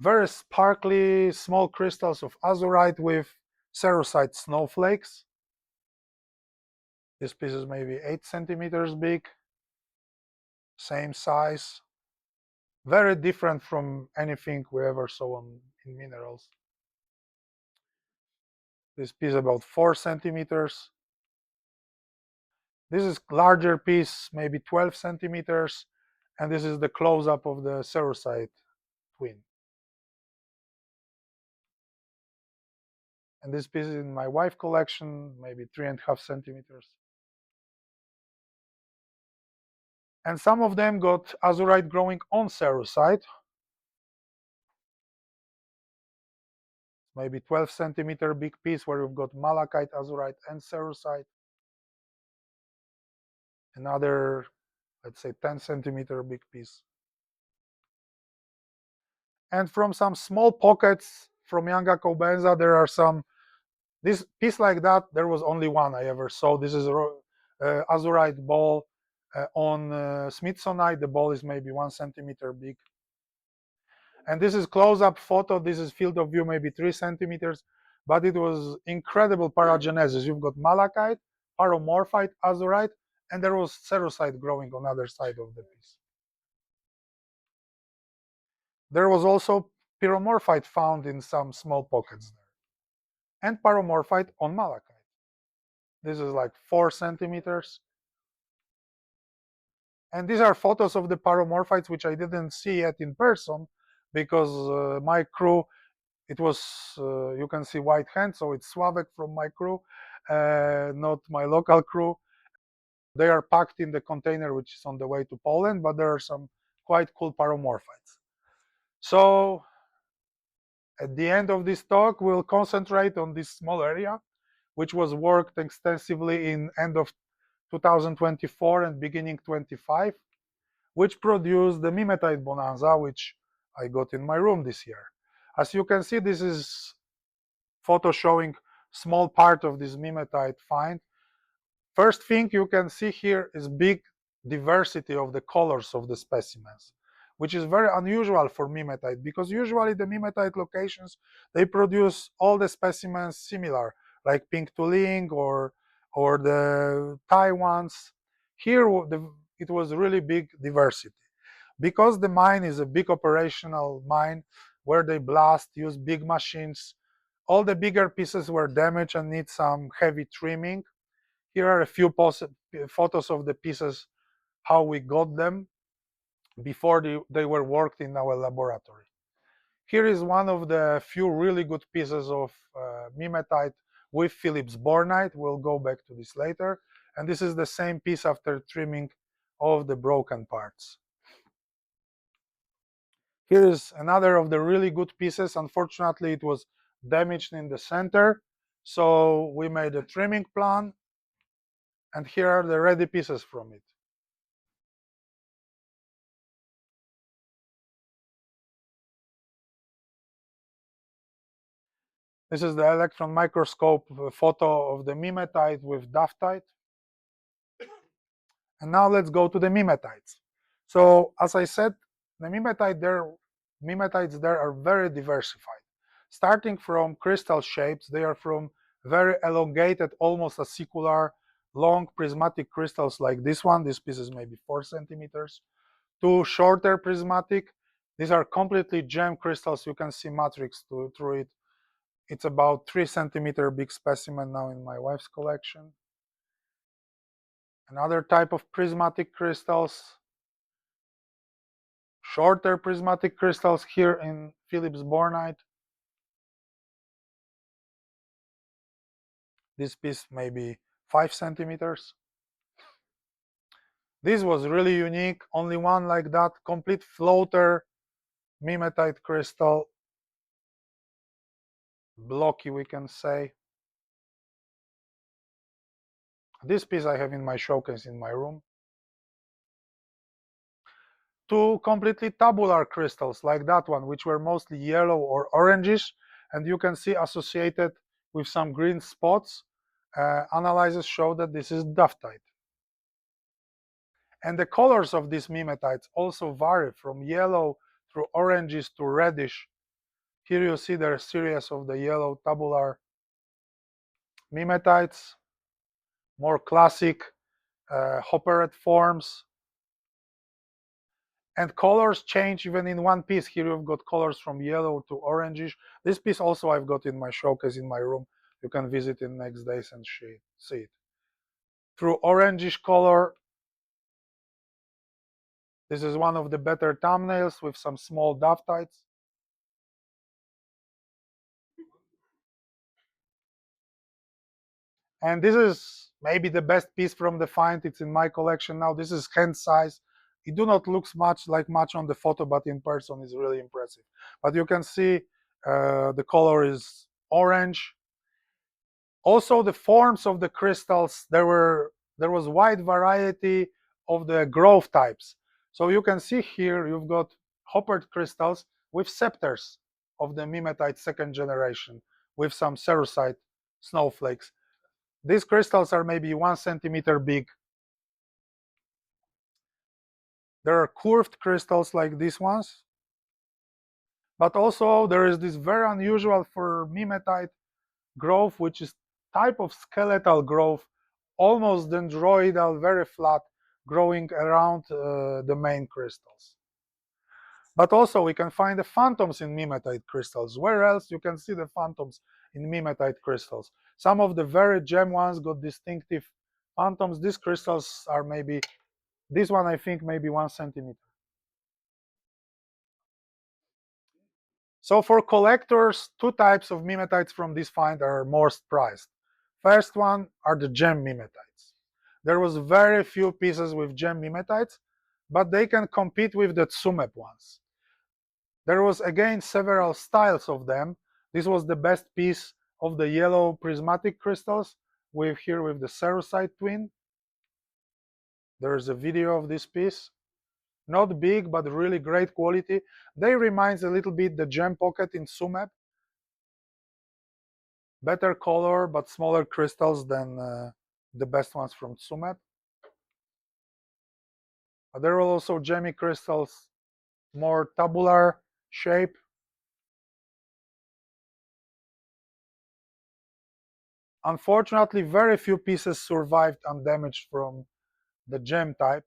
very sparkly small crystals of azurite with cerussite snowflakes. This piece is maybe 8 centimeters big, same size, very different from anything we ever saw in minerals. This piece about 4 centimeters. This is larger piece, maybe 12 centimeters, and this is the close-up of the cerussite twin. And this piece is in my wife's collection, maybe 3.5 centimeters. And some of them got azurite growing on cerussite, maybe 12 centimeter big piece where you've got malachite, azurite, and cerussite. Another, let's say, 10 centimeter big piece. And from some small pockets from Yanga Cobenza, there are some, this piece like that, there was only one I ever saw. This is azurite ball on smithsonite. The ball is maybe 1 centimeter big. And this is close-up photo. This is field of view, maybe 3 centimeters. But it was incredible paragenesis. You've got malachite, pyromorphite, azurite, and there was cerussite growing on the other side of the piece. There was also pyromorphite found in some small pockets there, and pyromorphite on malachite. This is like 4 centimeters. And these are photos of the pyromorphites, which I didn't see yet in person because my crew, it was, you can see white hand, so it's Sławek from my crew, not my local crew. They are packed in the container, which is on the way to Poland, but there are some quite cool pyromorphites. So at the end of this talk, we'll concentrate on this small area, which was worked extensively in end of 2024 and beginning 25, which produced the mimetite bonanza, which I got in my room this year. As you can see, this is photo showing small part of this mimetite find. First thing you can see here is big diversity of the colors of the specimens, which is very unusual for mimetite because usually the mimetite locations, they produce all the specimens similar, like pink tuling or the Thai ones. Here it was really big diversity. Because the mine is a big operational mine where they blast, use big machines, all the bigger pieces were damaged and need some heavy trimming. Here are a few photos of the pieces, how we got them before they were worked in our laboratory. Here is one of the few really good pieces of mimetite with Phillips bornite. We'll go back to this later. And this is the same piece after trimming of the broken parts. Here is another of the really good pieces. Unfortunately, it was damaged in the center. So we made a trimming plan. And here are the ready pieces from it. This is the electron microscope photo of the mimetite with daphtite. And now let's go to the mimetites. So as I said, the mimetites there are very diversified. Starting from crystal shapes, they are from very elongated, almost acicular, long prismatic crystals like this one. This piece is maybe 4 centimeters. To shorter prismatic. These are completely gem crystals. You can see matrix through it. It's about 3 centimeter big specimen now in my wife's collection. Another type of prismatic crystals, shorter prismatic crystals here in Phillips bornite. This piece maybe 5 centimeters. This was really unique, only one like that, complete floater mimetite crystal, blocky we can say. This piece I have in my showcase in my room. 2 completely tabular crystals like that one, which were mostly yellow or orangish, and you can see associated with some green spots. Analysis show that this is duftite. And the colors of these mimetites also vary from yellow through oranges to reddish. Here you see there are a series of the yellow tabular mimetites, more classic hopperette forms. And colors change even in one piece. Here you've got colors from yellow to orangish. This piece also I've got in my showcase in my room. You can visit in next days and see it. Through orangish color, this is one of the better thumbnails with some small duftites. And this is maybe the best piece from the find. It's in my collection now. This is hand size. It do not look much on the photo, but in person is really impressive. But you can see the color is orange. Also, the forms of the crystals, there was wide variety of the growth types. So you can see here you've got hoppered crystals with scepters of the mimetite second generation with some cerussite snowflakes. These crystals are maybe 1 centimeter big. There are curved crystals like these ones, but also there is this very unusual for mimetite growth, which is type of skeletal growth, almost dendroidal, very flat, growing around the main crystals. But also we can find the phantoms in mimetite crystals. Where else you can see the phantoms in mimetite crystals? Some of the very gem ones got distinctive phantoms. These crystals are maybe, this one I think maybe 1 centimeter. So for collectors, 2 types of mimetites from this find are most prized. First one are the gem mimetites. There was very few pieces with gem mimetites, but they can compete with the tsumeb ones. There was again several styles of them. This was the best piece of the yellow prismatic crystals with here with the cerussite twin. There's a video of this piece. Not big, but really great quality. They reminds a little bit the gem pocket in tsumeb. Better color, but smaller crystals than the best ones from tsumeb. But there are also gemmy crystals, more tabular shape. Unfortunately, very few pieces survived undamaged from the gem type.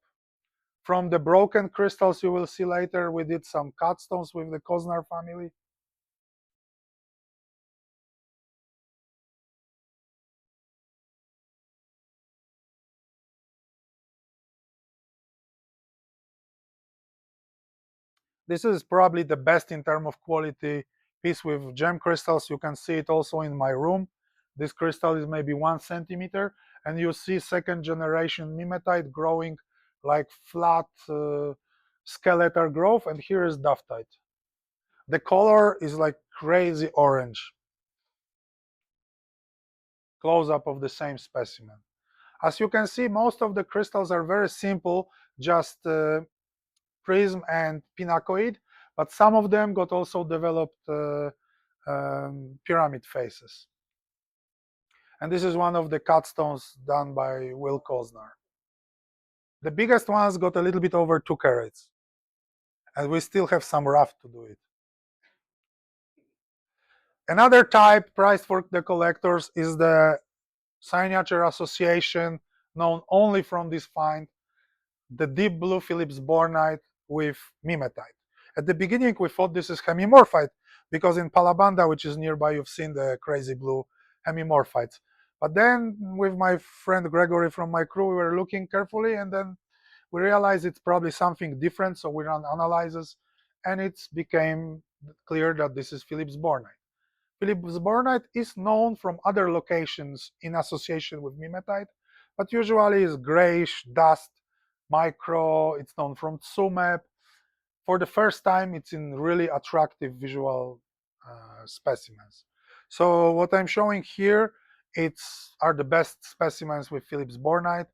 From the broken crystals you will see later, we did some cut stones with the Koznar family. This is probably the best in terms of quality piece with gem crystals. You can see it also in my room. This crystal is maybe 1 centimeter, and you see second generation mimetite growing like flat skeletal growth, and here is duftite. The color is like crazy orange. Close up of the same specimen. As you can see, most of the crystals are very simple, just prism and pinacoid, but some of them got also developed pyramid faces. And this is one of the cut stones done by Will Koznar. The biggest ones got a little bit over 2 carats, and we still have some rough to do it. Another type prized for the collectors is the signature association known only from this find, the deep blue Phillips bornite with mimetite. At the beginning we thought this is hemimorphite because in Palabanda, which is nearby, you've seen the crazy blue hemimorphites. But then with my friend Gregory from my crew, we were looking carefully, and then we realized it's probably something different, so we ran analyses, and it became clear that this is Phillips bornite. Phillips bornite is known from other locations in association with mimetite, but usually is grayish dust, micro. It's known from tsumeb. For the first time, it's in really attractive visual specimens. So what I'm showing here, are the best specimens with Phillips bornite.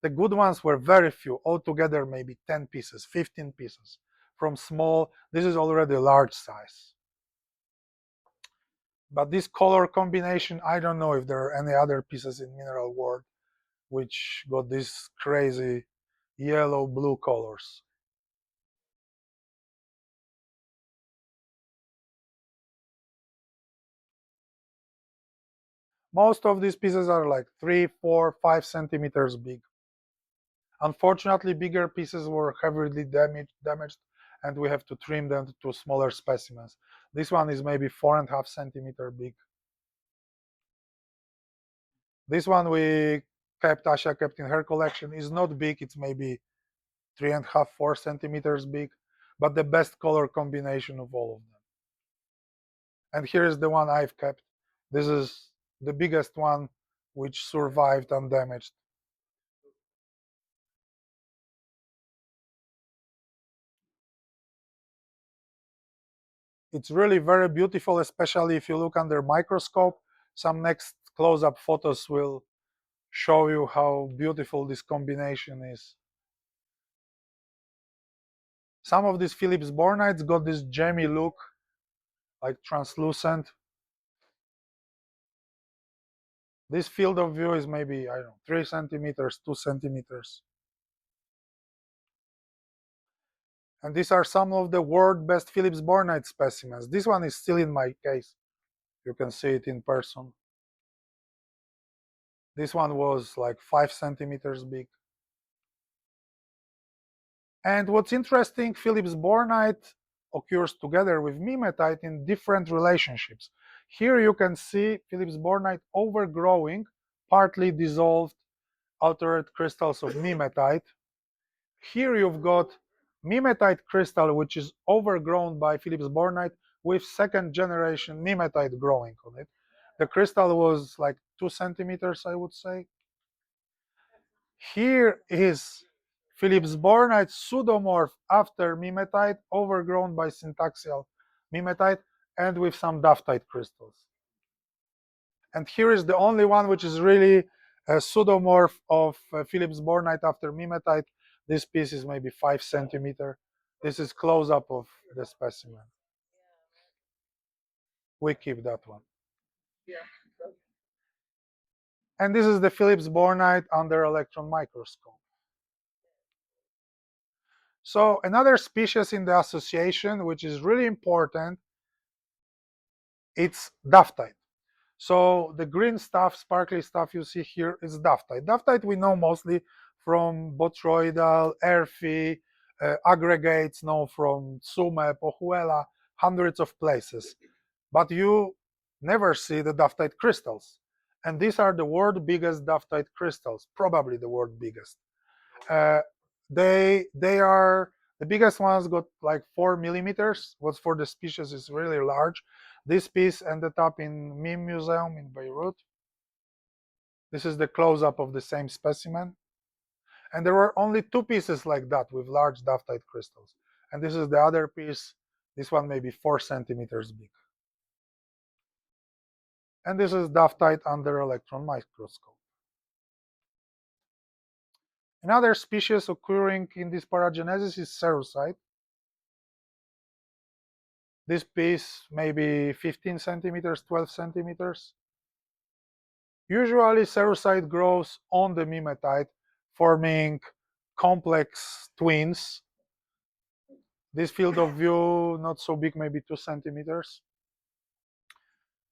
The good ones were very few, altogether maybe 10 pieces, 15 pieces. From small, this is already a large size. But this color combination, I don't know if there are any other pieces in mineral world which got these crazy yellow blue colors. Most of these pieces are like 3, 4, 5 centimeters big. Unfortunately, bigger pieces were heavily damaged, and we have to trim them to smaller specimens. This one is maybe 4.5 centimeter big. This one Asha kept in her collection, is not big. It's maybe 3.5, 4 centimeters big, but the best color combination of all of them. And here is the one I've kept. This is the biggest one which survived undamaged. It's really very beautiful, especially if you look under microscope. Some next close-up photos will show you how beautiful this combination is. Some of these Phillips bornites got this jammy look, like translucent. This field of view is maybe, I don't know, 3 centimeters, 2 centimeters. And these are some of the world best Phillips bornite specimens. This one is still in my case. You can see it in person. This one was like 5 centimeters big. And what's interesting, Phillips bornite occurs together with mimetite in different relationships. Here you can see Phillips bornite overgrowing partly dissolved altered crystals of mimetite. Here you've got mimetite crystal, which is overgrown by Phillips bornite with second generation mimetite growing on it. The crystal was like 2 centimeters, I would say. Here is Phillips bornite pseudomorph after mimetite, overgrown by syntaxial mimetite and with some duftite crystals. And here is the only one which is really a pseudomorph of Phillips bornite after mimetite. This piece is maybe 5 centimeter. This is close-up of the specimen. We keep that one. And this is the Phillips bornite under electron microscope. So another species in the association, which is really important, it's duftite. So the green stuff, sparkly stuff you see here is duftite. Duftite we know mostly from botryoidal, earthy aggregates known from Sume, Pohuela, hundreds of places. But you never see the duftite crystals. And these are the world's biggest duftite crystals, probably the world's biggest. They are the biggest ones got like 4 millimeters. What's for the species is really large. This piece ended up in MIM Museum in Beirut. This is the close-up of the same specimen. And there were only 2 pieces like that with large duftite crystals. And this is the other piece. This one may be 4 centimeters big. And this is duftite under electron microscope. Another species occurring in this paragenesis is cerussite. This piece may be 15 centimeters, 12 centimeters. Usually cerussite grows on the mimetite, forming complex twins. This field of view, not so big, maybe 2 centimeters.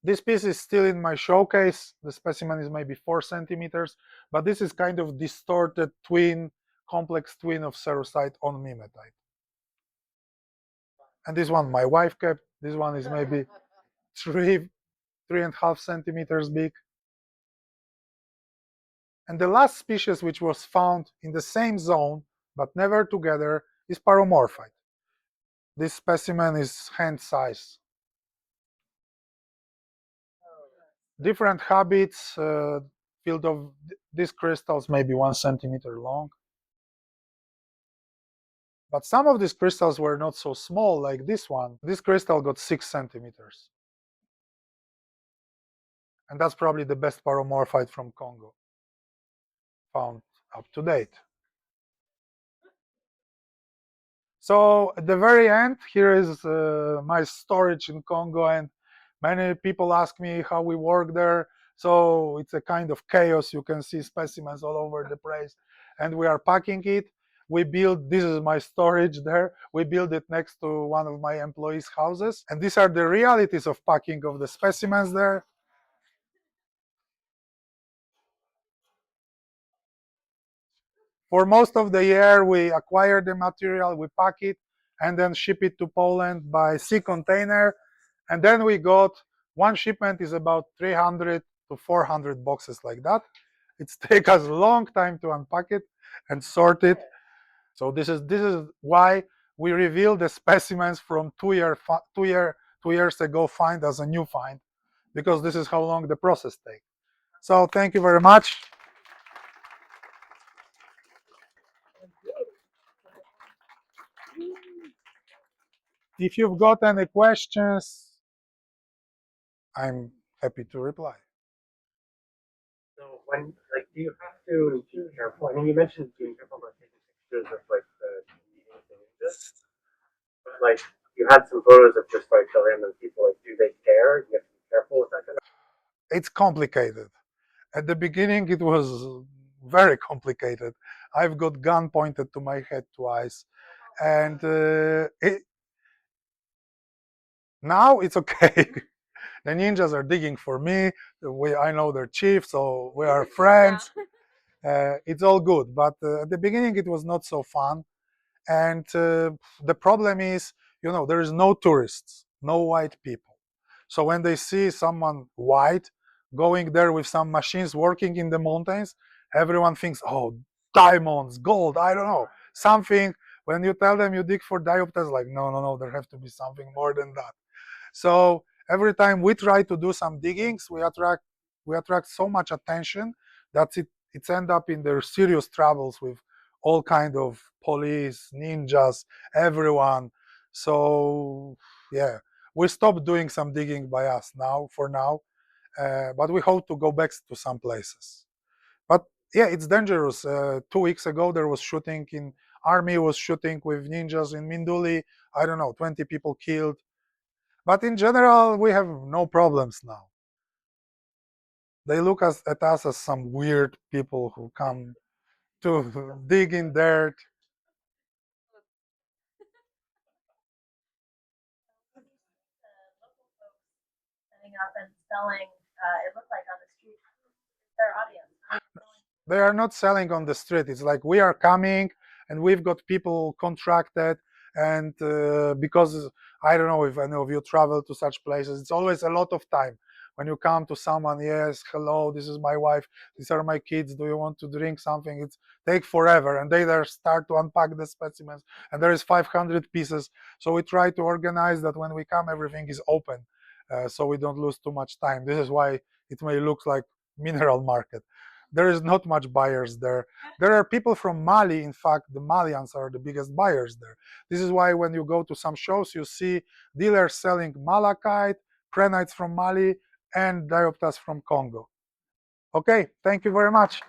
This piece is still in my showcase. The specimen is maybe 4 centimeters, but this is kind of distorted twin, complex twin of cerussite on mimetite. And this one my wife kept. This one is maybe 3.5 centimeters big. And the last species which was found in the same zone, but never together, is paromorphite. This specimen is hand size. Different habits, field of these crystals may be 1 centimeter long. But some of these crystals were not so small like this one. This crystal got 6 centimeters. And that's probably the best paromorphite from Congo found up to date. So at the very end, here is my storage in Congo, and Many people ask me how we work there. So it's a kind of chaos. You can see specimens all over the place. And we are packing it. We build, this is my storage there. We build it next to one of my employees' houses. And these are the realities of packing of the specimens there. For most of the year, we acquire the material, we pack it, and then ship it to Poland by sea container. And then we got one shipment is about 300 to 400 boxes like that. It's take us a long time to unpack it and sort it. So this is why we reveal the specimens from 2 years ago find as a new find, because this is how long the process takes. So thank you very much. If you've got any questions, I'm happy to reply. So when, like, do you have to be careful? I mean, you mentioned being careful about taking pictures of like the meetings and images, but like you had some photos of just like the random people. Like, do they care? You have to be careful with that kind of. It's complicated. At the beginning, it was very complicated. I've got gun pointed to my head twice, and now it's okay. The ninjas are digging for me. I know their chief, so we are friends. It's all good. But at the beginning, it was not so fun. And the problem is, there is no tourists, no white people. So when they see someone white going there with some machines working in the mountains, everyone thinks, oh, diamonds, gold, I don't know, something. When you tell them you dig for diopters, like, no, there have to be something more than that. So every time we try to do some diggings, we attract so much attention that it's end up in their serious troubles with all kind of police, ninjas, everyone. So yeah, we stopped doing some digging by us now for now, but we hope to go back to some places. But yeah, it's dangerous. 2 weeks ago there was shooting in army was shooting with ninjas in Minduli. I don't know, 20 people killed. But in general, we have no problems now. They look at us as some weird people who come to dig in dirt. Setting up and selling, it looked like on the street, their audience. They are not selling on the street. It's like we are coming and we've got people contracted. And because I don't know if any of you travel to such places, it's always a lot of time. When you come to someone, yes, hello, this is my wife, these are my kids, do you want to drink something? It's take forever. And they there start to unpack the specimens. And there is 500 pieces. So we try to organize that when we come, everything is open. So we don't lose too much time. This is why it may look like mineral market. There is not much buyers there. There are people from Mali. In fact, the Malians are the biggest buyers there. This is why when you go to some shows, you see dealers selling malachite, prenites from Mali, and dioptas from Congo. Okay, thank you very much.